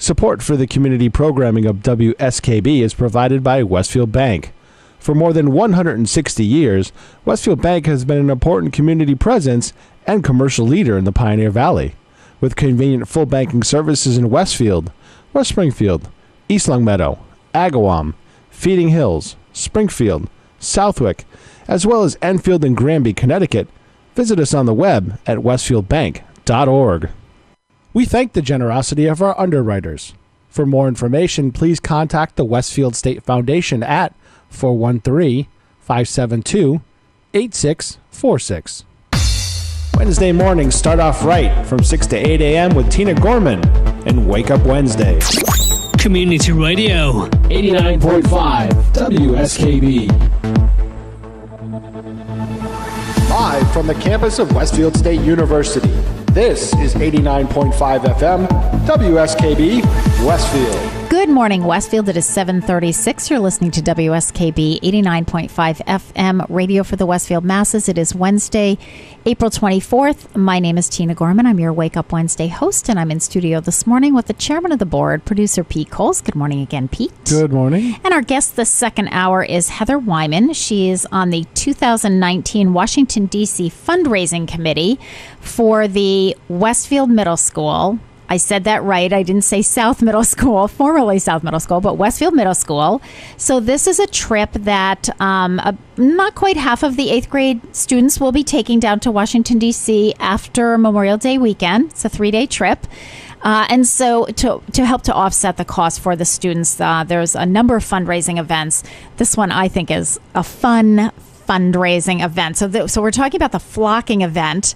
Support for the community programming of WSKB is provided by Westfield Bank. For more than 160 years, Westfield Bank has been an important community presence and commercial leader in the Pioneer Valley. With convenient full banking services in Westfield, West Springfield, East Longmeadow, Agawam, Feeding Hills, Springfield, Southwick, as well as Enfield and Granby, Connecticut, visit us on the web at westfieldbank.org. We thank the generosity of our underwriters. For more information, please contact the Westfield State Foundation at 413-572-8646. Wednesday mornings start off right from 6 to 8 a.m. with Tina Gorman and Wake Up Wednesday. Community Radio. 89.5 WSKB. Live from the campus of Westfield State University, this is 89.5 FM WSKB Westfield. Good morning, Westfield. It is 7:36. You're listening to WSKB 89.5 FM radio for the Westfield masses. It is Wednesday, April 24th. My name is Tina Gorman. I'm your Wake Up Wednesday host, and I'm in studio this morning with the chairman of the board, producer Pete Coles. Good morning again, Pete. Good morning. And our guest this second hour is Heather Wyman. She is on the 2019 Washington, D.C. fundraising committee for the Westfield Middle School. I said that right. I didn't say South Middle School, formerly South Middle School, but Westfield Middle School. So this is a trip that not quite half of the 8th grade students will be taking down to Washington, D.C. after Memorial Day weekend. It's a 3-day trip. And so to help to offset the cost for the students, there's a number of fundraising events. This one, I think, is a fun fundraising event. So we're talking about the flocking event.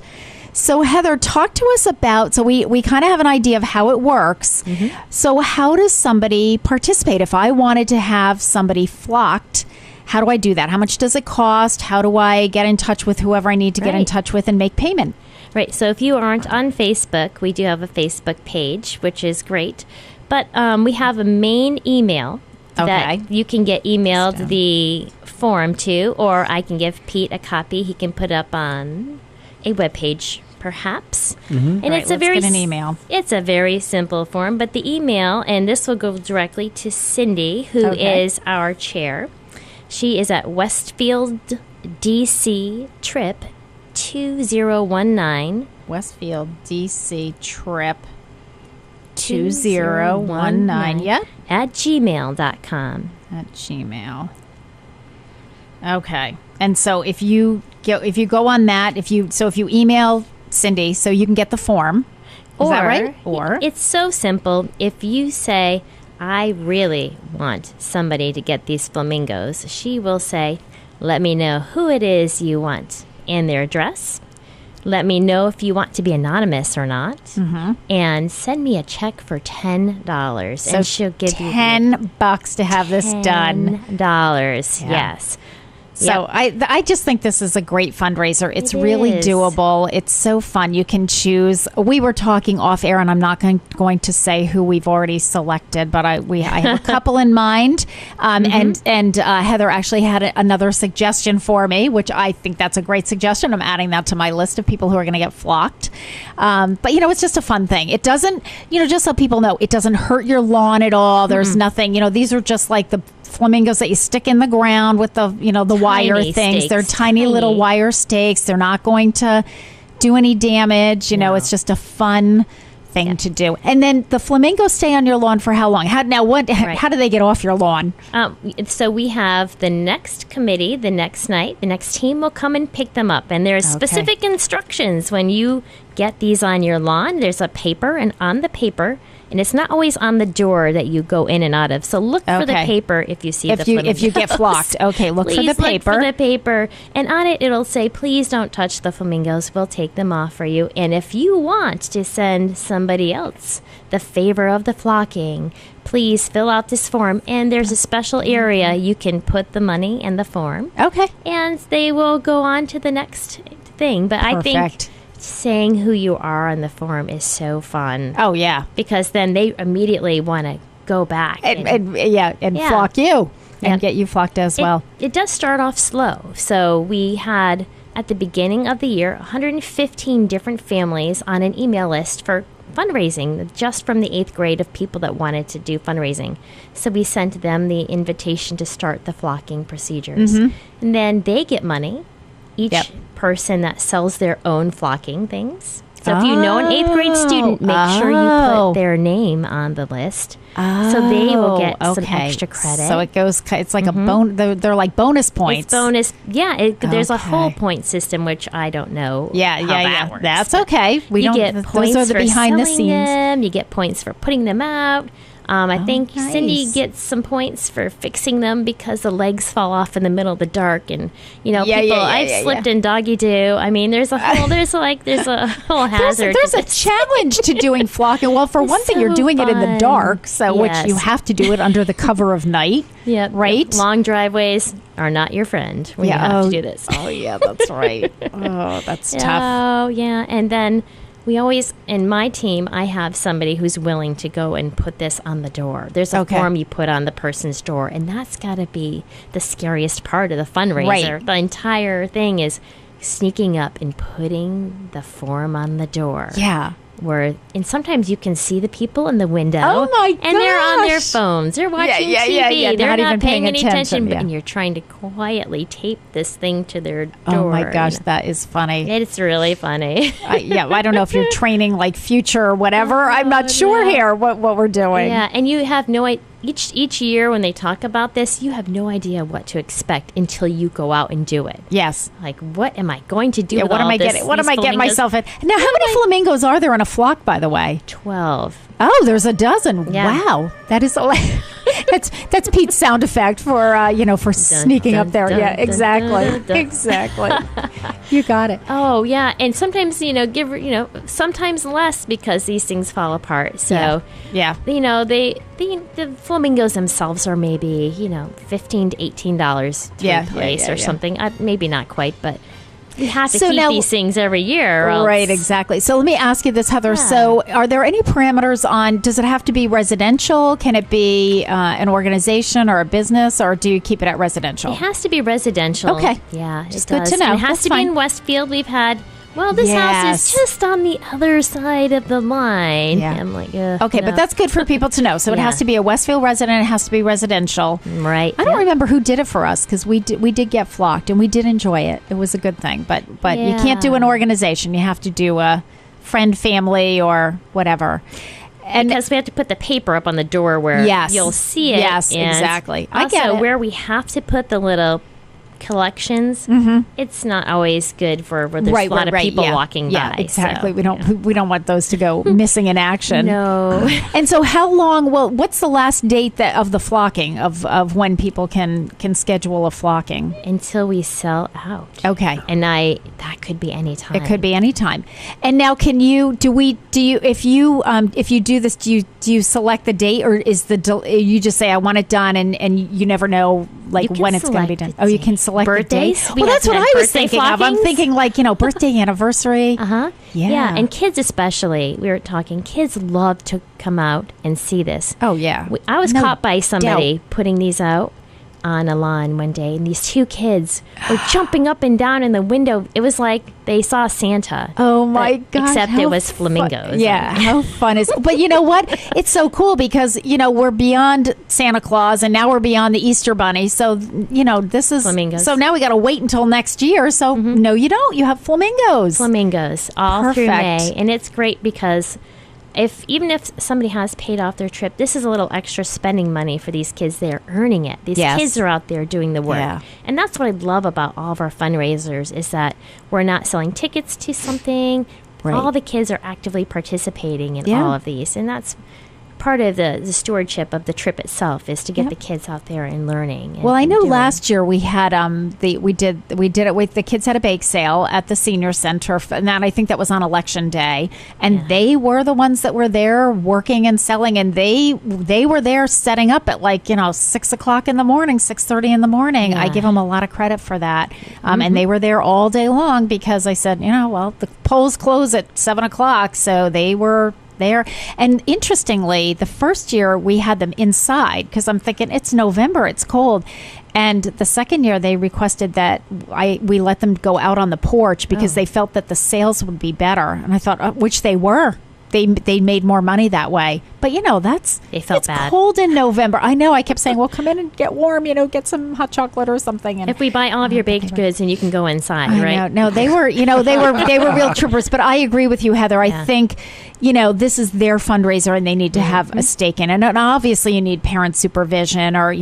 So Heather, talk to us about, so we kind of have an idea of how it works. Mm-hmm. So how does somebody participate? If I wanted to have somebody flocked, how do I do that? How much does it cost? How do I get in touch with whoever I need to get in touch with and make payment? Right. So if you aren't on Facebook, we do have a Facebook page, which is great. But we have a main email that you can get emailed the form to, or I can give Pete a copy. He can put up on a webpage, perhaps. Mm-hmm. And it's get an email. It's a very simple form, but the email, and this will go directly to Cindy, who is our chair. She is at Westfield DC Trip 2019. Westfield DC Trip 2019. Yep. At gmail.com. At Gmail. Okay. And so if you go on that, if you email Cindy, so you can get the form. Is that right? Or it's so simple. If you say, I really want somebody to get these flamingos, she will say, let me know who it is you want and their address. Let me know if you want to be anonymous or not. Mm-hmm. And send me a check for $10. So and she'll give $10 to have this done. $10, yes. So I just think this is a great fundraiser. It's really doable. It's so fun. You can choose. We were talking off air, and I'm not going to say who we've already selected, but I have a couple in mind. And Heather actually had another suggestion for me, which I think that's a great suggestion. I'm adding that to my list of people who are going to get flocked. But it's just a fun thing. It doesn't, just so people know, it doesn't hurt your lawn at all. There's nothing. These are just like the flamingos that you stick in the ground with the the wire things. Stakes. They're tiny little wire stakes. They're not going to do any damage. It's just a fun thing to do. And then the flamingos stay on your lawn for how long? How do they get off your lawn? So we have the next committee the next night. The next team will come and pick them up. And there's specific instructions when you get these on your lawn. There's a paper, and on the paper, and it's not always on the door that you go in and out of. So look for the paper if you see the flamingos. If you get flocked. Okay, look for the paper. Look for the paper. And on it, it'll say, please don't touch the flamingos. We'll take them off for you. And if you want to send somebody else the favor of the flocking, please fill out this form. And there's a special area you can put the money in the form. Okay. And they will go on to the next thing. But I think saying who you are on the form is so fun. Oh, yeah. Because then they immediately want to go back. And flock you. And get you flocked as well. It does start off slow. So we had, at the beginning of the year, 115 different families on an email list for fundraising just from the 8th grade of people that wanted to do fundraising. So we sent them the invitation to start the flocking procedures. And then they get money, each person that sells their own flocking things. So if you know an 8th grade student, make sure you put their name on the list. So they will get some extra credit. So it goes, it's like a they're like bonus points. It's bonus. Yeah, there's a whole point system, which I don't know. That works. That's okay. You get points those are the for behind the selling scenes. them. You get points for putting them out. I think Cindy gets some points for fixing them because the legs fall off in the middle of the dark, and I've slipped in doggy do. I mean, there's a whole hazard. There's a challenge to doing flocking. Well, for one thing, you're doing it in the dark, which you have to do it under the cover of night. Right. Long driveways are not your friend when you have to do this. Oh yeah, that's right. Oh, that's tough. Oh yeah, and then. We always, in my team, I have somebody who's willing to go and put this on the door. There's a form you put on the person's door, and that's got to be the scariest part of the fundraiser. Right. The entire thing is sneaking up and putting the form on the door. Yeah. And sometimes you can see the people in the window. Oh my gosh. And they're on their phones. They're watching TV. They're not paying any attention. And you're trying to quietly tape this thing to their door. Oh my gosh, that is funny. It's really funny. I don't know if you're training like future or whatever. I'm not sure here what we're doing. Yeah, and you have no idea. Each year when they talk about this, you have no idea what to expect until you go out and do it. Yes. Like, what am I going to do with what all am I this? getting? What am I getting myself in? Now, how many flamingos are there in a flock, by the way? 12. Oh, there's a dozen. Yeah. Wow. That is that's Pete's sound effect for sneaking up there. Yeah, exactly. Exactly. You got it. Oh, yeah. And sometimes, sometimes less because these things fall apart. So, the flamingos themselves are maybe, $15 to $18 to replace or something. Maybe not quite, but we have to keep these things every year. Right, exactly. So let me ask you this, Heather. Yeah. So are there any parameters on, does it have to be residential? Can it be an organization or a business, or do you keep it at residential? It has to be residential. Okay. Yeah, it's good to know. And it has to be in Westfield. We've had... Well, this house is just on the other side of the line. Yeah. I'm like, okay, but that's good for people to know. So it has to be a Westfield resident. It has to be residential. Right. I don't remember who did it for us because we did get flocked and we did enjoy it. It was a good thing. But you can't do an organization. You have to do a friend, family, or whatever. And because we have to put the paper up on the door where you'll see it. Yes, exactly. I get it. Where we have to put the little collections, it's not always good for where there's a lot of people walking by. Yeah, exactly. So, we don't want those to go missing in action. No. And so how long, what's the last date of the flocking, of when people can schedule a flocking? Until we sell out. Okay. And that could be any time. It could be any time. And now if you do this, do you select the date, or is you just say I want it done and you never know when it's going to be done? Oh, you can select birthdays. Well, that's what I was thinking of. I'm thinking birthday, anniversary. Yeah, and kids especially. We were talking. Kids love to come out and see this. Oh yeah. I was caught by somebody putting these out on a lawn one day, and these two kids were jumping up and down in the window. It was like they saw Santa. Oh my gosh! Except it was flamingos. Yeah, how fun is? But you know what? It's so cool because we're beyond Santa Claus, and now we're beyond the Easter Bunny. So this is flamingos. So now we got to wait until next year. So no, you don't. You have flamingos. Flamingos all through May, and it's great because. Even if somebody has paid off their trip, this is a little extra spending money for these kids. They're earning it. These kids are out there doing the work. Yeah. And that's what I love about all of our fundraisers is that we're not selling tickets to something. Right. All the kids are actively participating in all of these. And that's part of the stewardship of the trip itself is to get the kids out there and learning. Well, I know last year we had we did it with the kids had a bake sale at the senior center, and I think that was on election day, and they were the ones that were there working and selling, and they were there setting up at 6:00 in the morning, 6:30 in the morning. I give them a lot of credit for that, and they were there all day long because I said, the polls close at 7:00, so they were there. And interestingly, the first year we had them inside because I'm thinking it's November, it's cold. And the second year they requested that we let them go out on the porch because they felt that the sales would be better. And I thought, which they were. they made more money that way. But they felt it's bad. cold in November. I know. I kept saying, well, come in and get warm. Get some hot chocolate or something. And if we buy all of your baked goods, and you can go inside, I right? know. No, they were real troopers. But I agree with you, Heather. I think this is their fundraiser, and they need to have a stake in it. And obviously, you need parent supervision or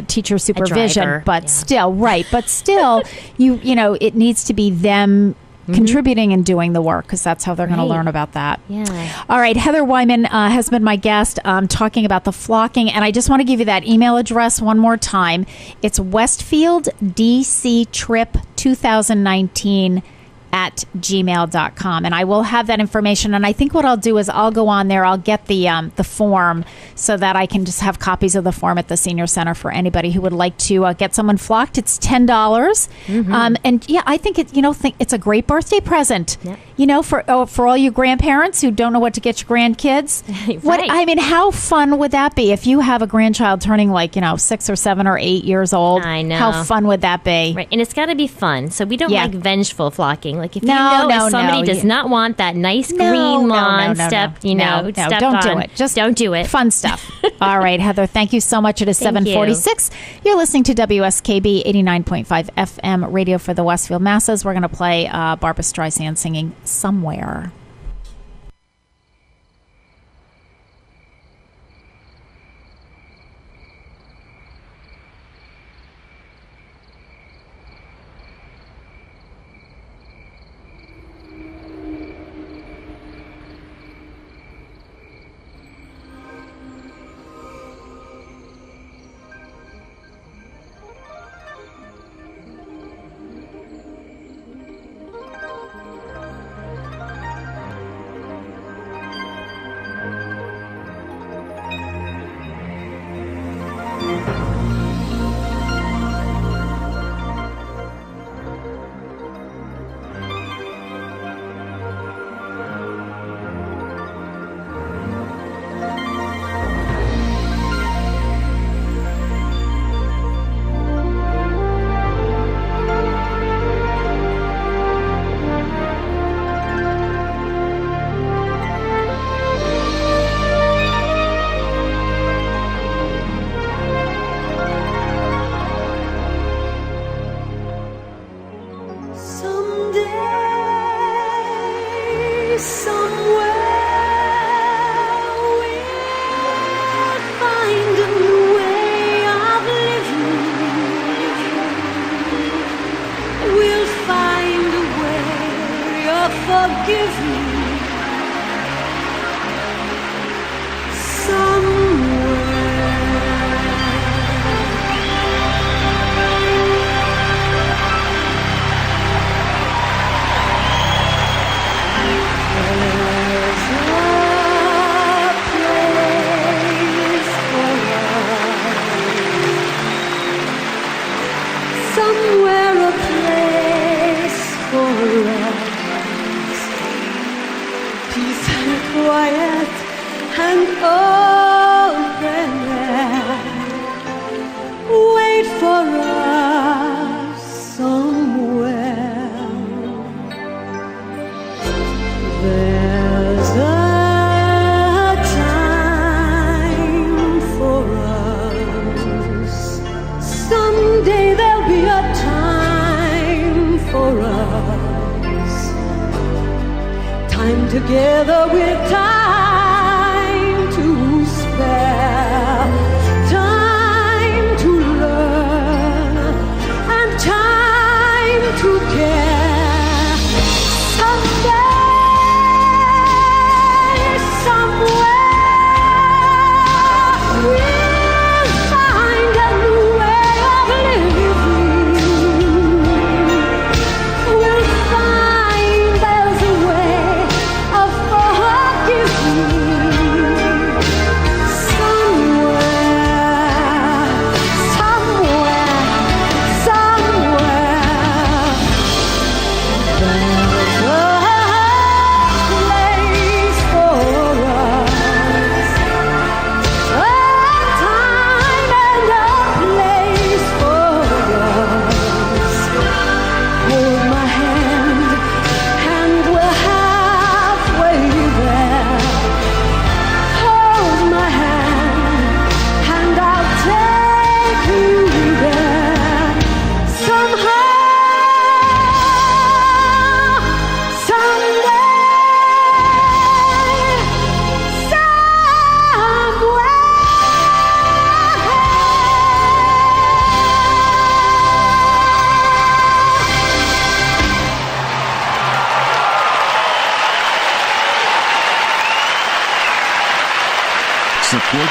teacher supervision. driver, But still, right? But still, it needs to be them contributing and doing the work, because that's how they're going to learn about that. Yeah. All right. Heather Wyman has been my guest talking about the flocking. And I just want to give you that email address one more time. It's Westfield DC Trip 2019 at gmail.com. And I will have that information. And I think what I'll do is I'll go on there. I'll get the form so that I can just have copies of the form at the Senior Center for anybody who would like to get someone flocked. It's $10. And yeah, I think it's a great birthday present. Yep. For all you grandparents who don't know what to get your grandkids. Right. How fun would that be if you have a grandchild turning 6 or 7 or 8 years old? I know. How fun would that be? Right, and it's got to be fun. So we don't like vengeful flocking. Like if if somebody does not want that nice green lawn step, don't do it. Just don't do it. Fun stuff. All right, Heather. Thank you so much. It is 7:46. You're listening to WSKB 89.5 FM radio for the Westfield Masses. We're going to play Barbra Streisand singing "Somewhere." Together with time to spare, time to learn, and time to care. Someday, somewhere, we'll find a new way of living. We'll find there's a way of forgiving.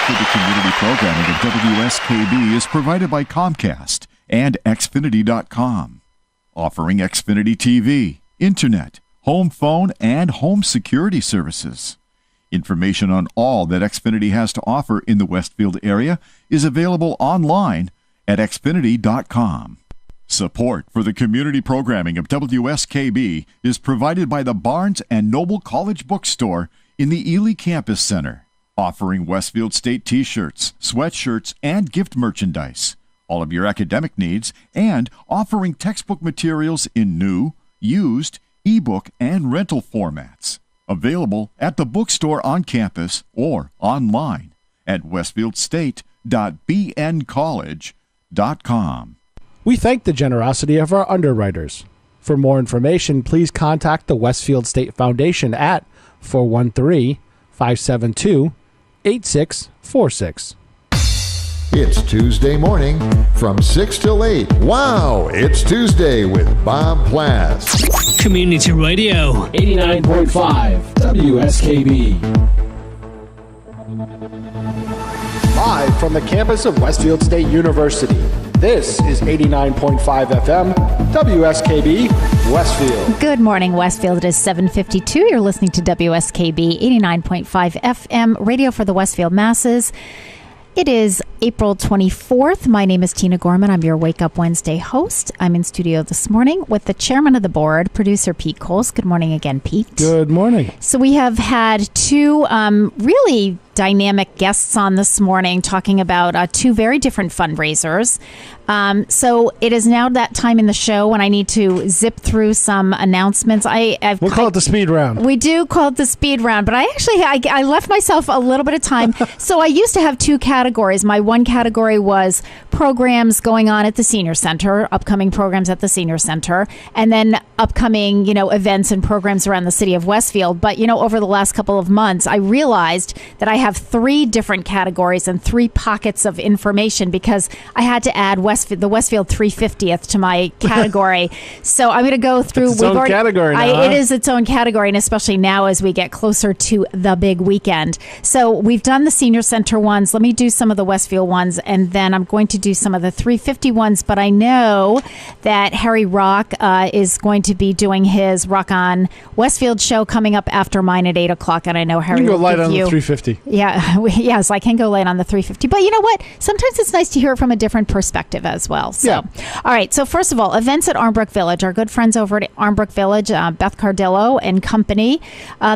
for the community programming of WSKB is provided by Comcast and Xfinity.com, offering Xfinity TV, Internet, home phone, and home security services. Information on all that Xfinity has to offer in the Westfield area is available online at Xfinity.com. Support for the community programming of WSKB is provided by the Barnes & Noble College Bookstore in the Ely Campus Center, offering Westfield State t-shirts, sweatshirts, and gift merchandise, all of your academic needs, and offering textbook materials in new, used, ebook, and rental formats. Available at the bookstore on campus or online at westfieldstate.bncollege.com. We thank the generosity of our underwriters. For more information, please contact the Westfield State Foundation at 413-572-8646. It's Tuesday morning from 6 till 8. Wow, it's Tuesday with Bob Plass. Community Radio. 89.5 WSKB. Live from the campus of Westfield State University, this is 89.5 FM WSKB Westfield. Good morning, Westfield. It is 7:52. You're listening to WSKB 89.5 FM, radio for the Westfield masses. It is April 24th. My name is Tina Gorman. I'm your Wake Up Wednesday host. I'm in studio this morning with the chairman of the board, producer Pete Coles. Good morning again, Pete. Good morning. So we have had two really dynamic guests on this morning talking about two very different fundraisers. So it is now that time in the show when I need to zip through some announcements. We'll call it the speed round. We do call it the speed round, but I left myself a little bit of time. So I used to have two categories. My one category was programs going on at the senior center, upcoming programs at the senior center, and then upcoming, events and programs around the city of Westfield. But, over the last couple of months, I realized that I have three different categories and three pockets of information because I had to add the Westfield 350th to my category. So I'm going to go through. It's its own category now, It is its own category, and especially now as we get closer to the big weekend. So we've done the senior center ones. Let me do some of the Westfield ones, and then I'm going to do some of the 350 ones. But I know that Harry Rock is going to be doing his Rock on Westfield show coming up after mine at 8 o'clock, and I know Harry you can will go light give on you. the 350. Yeah, so I can go light on the 350. But you know what? Sometimes it's nice to hear it from a different perspective as well. So, yeah. All right. So first of all, events at Armbrook Village. Our good friends over at Armbrook Village, Beth Cardillo and company,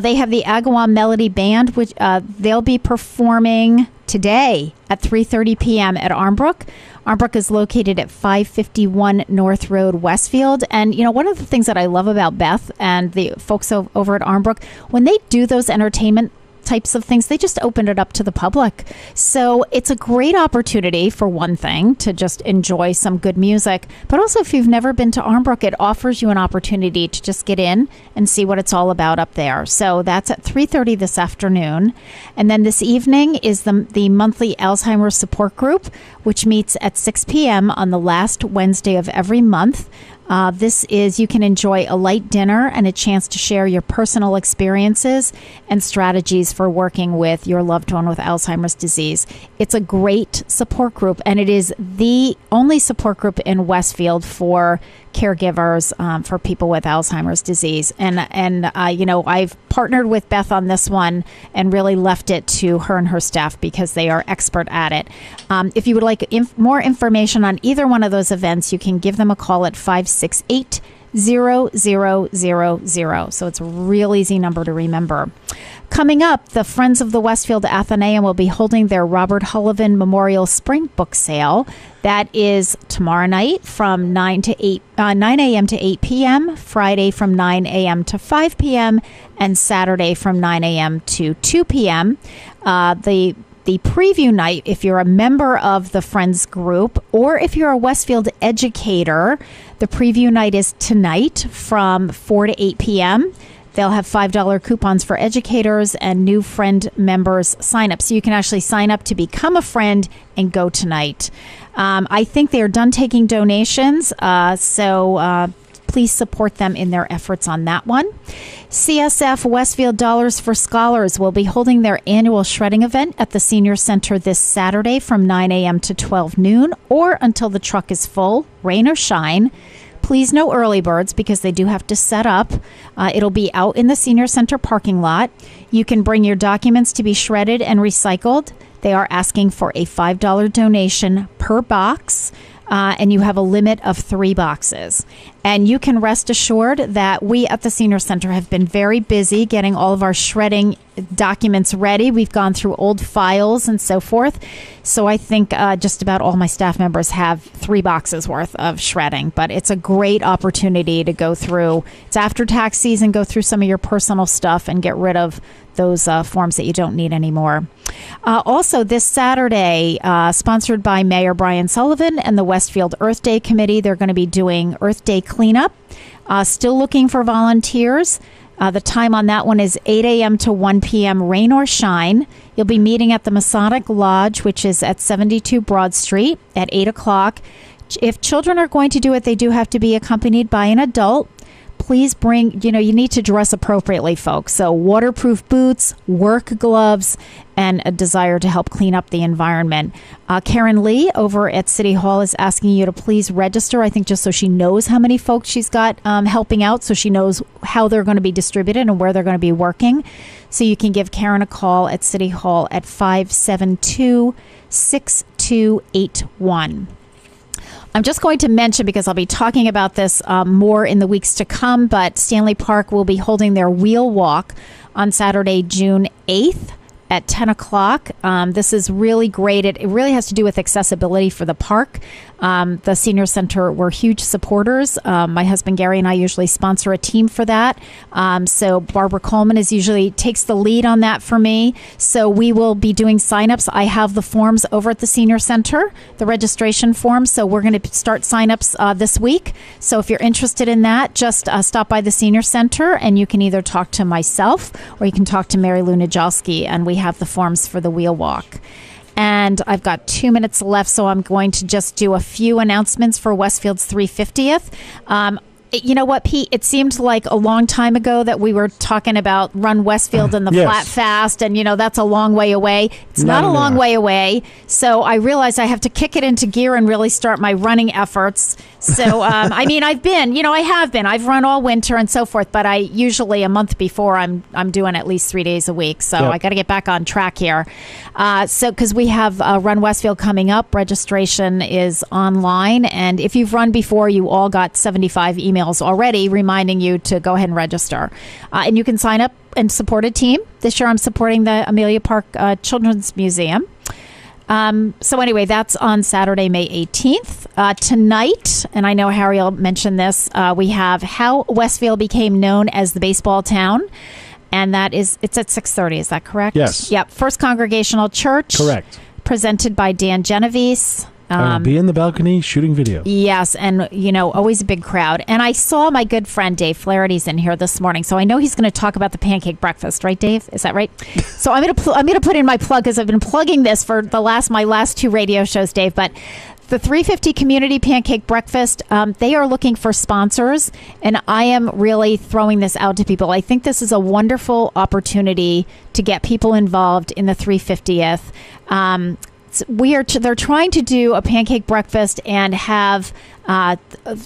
they have the Agawam Melody Band, which they'll be performing today at 3:30 p.m. at Armbrook. Armbrook is located at 551 North Road, Westfield. And, one of the things that I love about Beth and the folks over at Armbrook, when they do those entertainment types of things, they just open it up to the public. So it's a great opportunity, for one thing, to just enjoy some good music. But also, if you've never been to Armbrook, it offers you an opportunity to just get in and see what it's all about up there. So that's at 3:30 this afternoon. And then this evening is the monthly Alzheimer's support group, which meets at 6 p.m. on the last Wednesday of every month. You can enjoy a light dinner and a chance to share your personal experiences and strategies for working with your loved one with Alzheimer's disease. It's a great support group, and it is the only support group in Westfield for caregivers for people with Alzheimer's disease. And I've partnered with Beth on this one and really left it to her and her staff because they are expert at it. If you would like more information on either one of those events, you can give them a call at 568-0000. So it's a real easy number to remember. Coming up, the Friends of the Westfield Athenaeum will be holding their Robert Hullivan Memorial Spring Book Sale. That is tomorrow night from 9 a.m. to 8 p.m., Friday from 9 a.m. to 5 p.m., and Saturday from 9 a.m. to 2 p.m. The preview night, if you're a member of the Friends group or if you're a Westfield educator, the preview night is tonight from 4 to 8 p.m. They'll have $5 coupons for educators and new friend members sign up. So you can actually sign up to become a friend and go tonight. I think they're done taking donations. So Please support them in their efforts on that one. CSF Westfield Dollars for Scholars will be holding their annual shredding event at the Senior Center this Saturday from 9 a.m. to 12 noon or until the truck is full, rain or shine. Please no early birds because they do have to set up. It'll be out in the Senior Center parking lot. You can bring your documents to be shredded and recycled. They are asking for a $5 donation per box, and you have a limit of 3 boxes. And you can rest assured that we at the Senior Center have been very busy getting all of our shredding documents ready. We've gone through old files and so forth. So I think just about all my staff members have 3 boxes worth of shredding. But it's a great opportunity to go through. It's after tax season. Go through some of your personal stuff and get rid of those forms that you don't need anymore. Also, this Saturday, sponsored by Mayor Brian Sullivan and the Westfield Earth Day Committee, they're going to be doing Earth Day cleanup. Still looking for volunteers. The time on that one is 8 a.m. to 1 p.m., rain or shine. You'll be meeting at the Masonic Lodge, which is at 72 Broad Street at 8 o'clock. If children are going to do it, they do have to be accompanied by an adult. Please bring, you need to dress appropriately, folks. So waterproof boots, work gloves, and a desire to help clean up the environment. Karen Lee over at City Hall is asking you to please register, I think just so she knows how many folks she's got helping out, so she knows how they're going to be distributed and where they're going to be working. So you can give Karen a call at City Hall at 572-6281. I'm just going to mention, because I'll be talking about this more in the weeks to come, but Stanley Park will be holding their wheel walk on Saturday, June 8th at 10 o'clock. This is really great. It really has to do with accessibility for the park. The Senior Center, we're huge supporters. My husband Gary and I usually sponsor a team for that. So Barbara Coleman usually takes the lead on that for me. So we will be doing signups. I have the forms over at the Senior Center, the registration forms. So we're going to start signups this week. So if you're interested in that, just stop by the Senior Center and you can either talk to myself or you can talk to Mary Lou Najalski, and we have the forms for the wheel walk. And I've got 2 minutes left, so I'm going to just do a few announcements for Westfield's 350th. You know what, Pete? It seemed like a long time ago that we were talking about Run Westfield and the Yes. Flat Fast, and, that's a long way away. It's not a long way away, so I realized I have to kick it into gear and really start my running efforts. So, I've been. I've run all winter and so forth, but I usually a month before I'm doing at least 3 days a week. So Yep. I got to get back on track here. Because we have Run Westfield coming up, registration is online, and if you've run before, you all got 75 emails already reminding you to go ahead and register. And you can sign up and support a team. This year I'm supporting the Amelia Park Children's Museum. So anyway, that's on Saturday, May 18th. Tonight, and I know Harry will mention this, we have How Westfield Became Known as the Baseball Town. And it's at 6:30. Is that correct? Yes. Yep. First Congregational Church. Correct. Presented by Dan Genovese. I will be in the balcony shooting video. Yes, and always a big crowd. And I saw my good friend Dave Flaherty's in here this morning, so I know he's going to talk about the pancake breakfast, right, Dave? Is that right? So I'm going to put in my plug, because I've been plugging this for my last 2 radio shows, Dave. But the 350 Community Pancake Breakfast, they are looking for sponsors, and I am really throwing this out to people. I think this is a wonderful opportunity to get people involved in the 350th. They're trying to do a pancake breakfast and have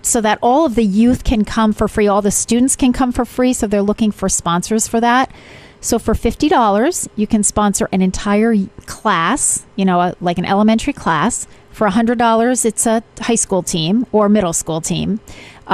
so that all of the youth can come for free, all the students can come for free. So they're looking for sponsors for that. So for $50, you can sponsor an entire class, like an elementary class. For $100, it's a high school team or middle school team.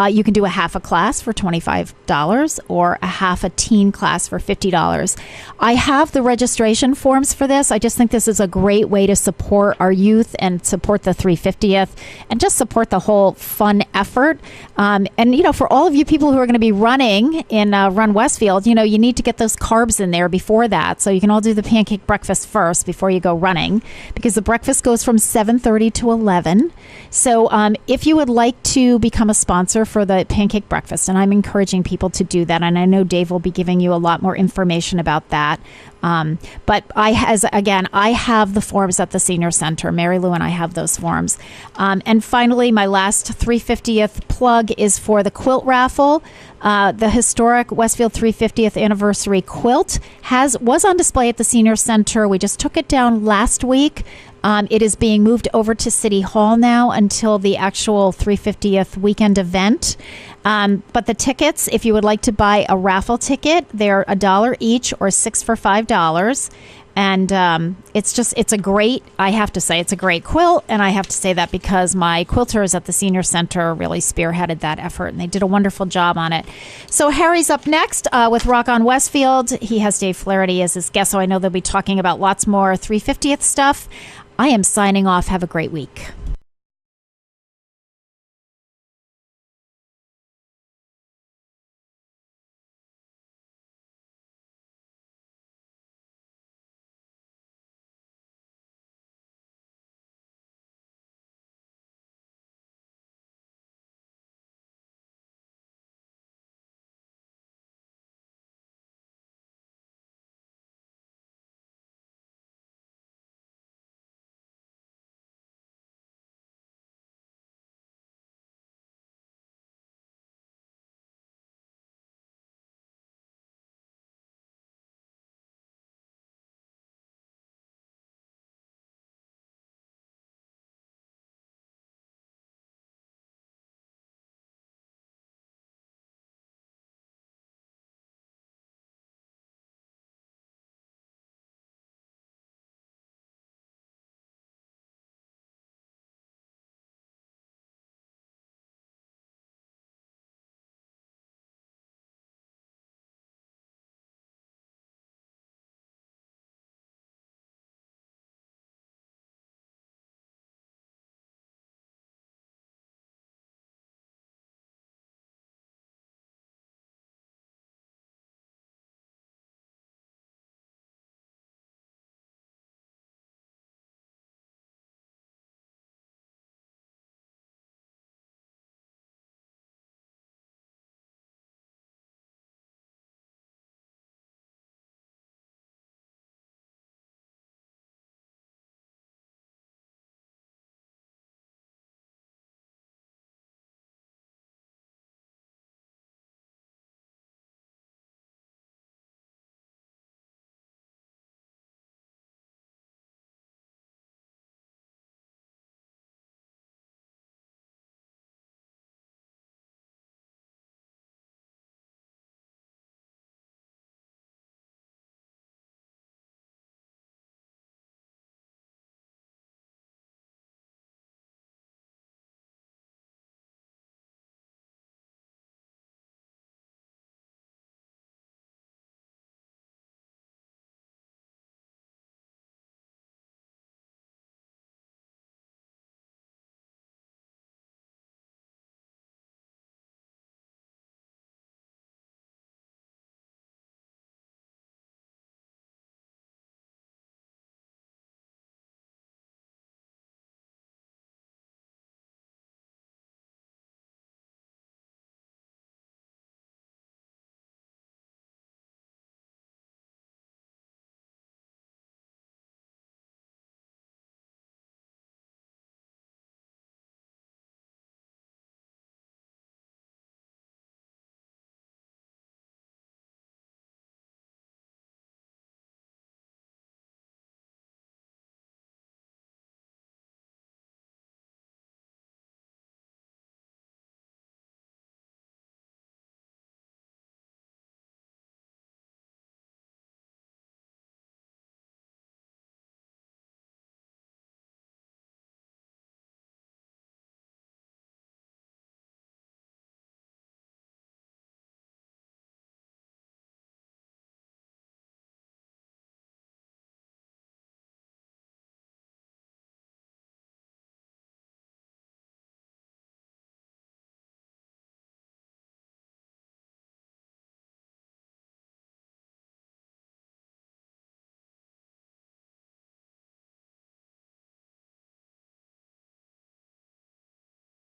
You can do a half a class for $25 or a half a teen class for $50. I have the registration forms for this. I just think this is a great way to support our youth and support the 350th and just support the whole fun effort. And, for all of you people who are going to be running in Run Westfield, you need to get those carbs in there before that. So you can all do the pancake breakfast first before you go running, because the breakfast goes from 7:30 to 11. So if you would like to become a sponsor fundraiser for the pancake breakfast, and I'm encouraging people to do that. And I know Dave will be giving you a lot more information about that. But I have the forms at the Senior Center. Mary Lou and I have those forms. And finally, my last 350th plug is for the quilt raffle. The historic Westfield 350th anniversary quilt was on display at the Senior Center. We just took it down last week. It is being moved over to City Hall now until the actual 350th weekend event. But the tickets, if you would like to buy a raffle ticket, they're $1 each or 6 for $5. And it's a great quilt. And I have to say that because my quilters at the Senior Center really spearheaded that effort, and they did a wonderful job on it. So Harry's up next with Rock on Westfield. He has Dave Flaherty as his guest, so I know they'll be talking about lots more 350th stuff. I am signing off. Have a great week.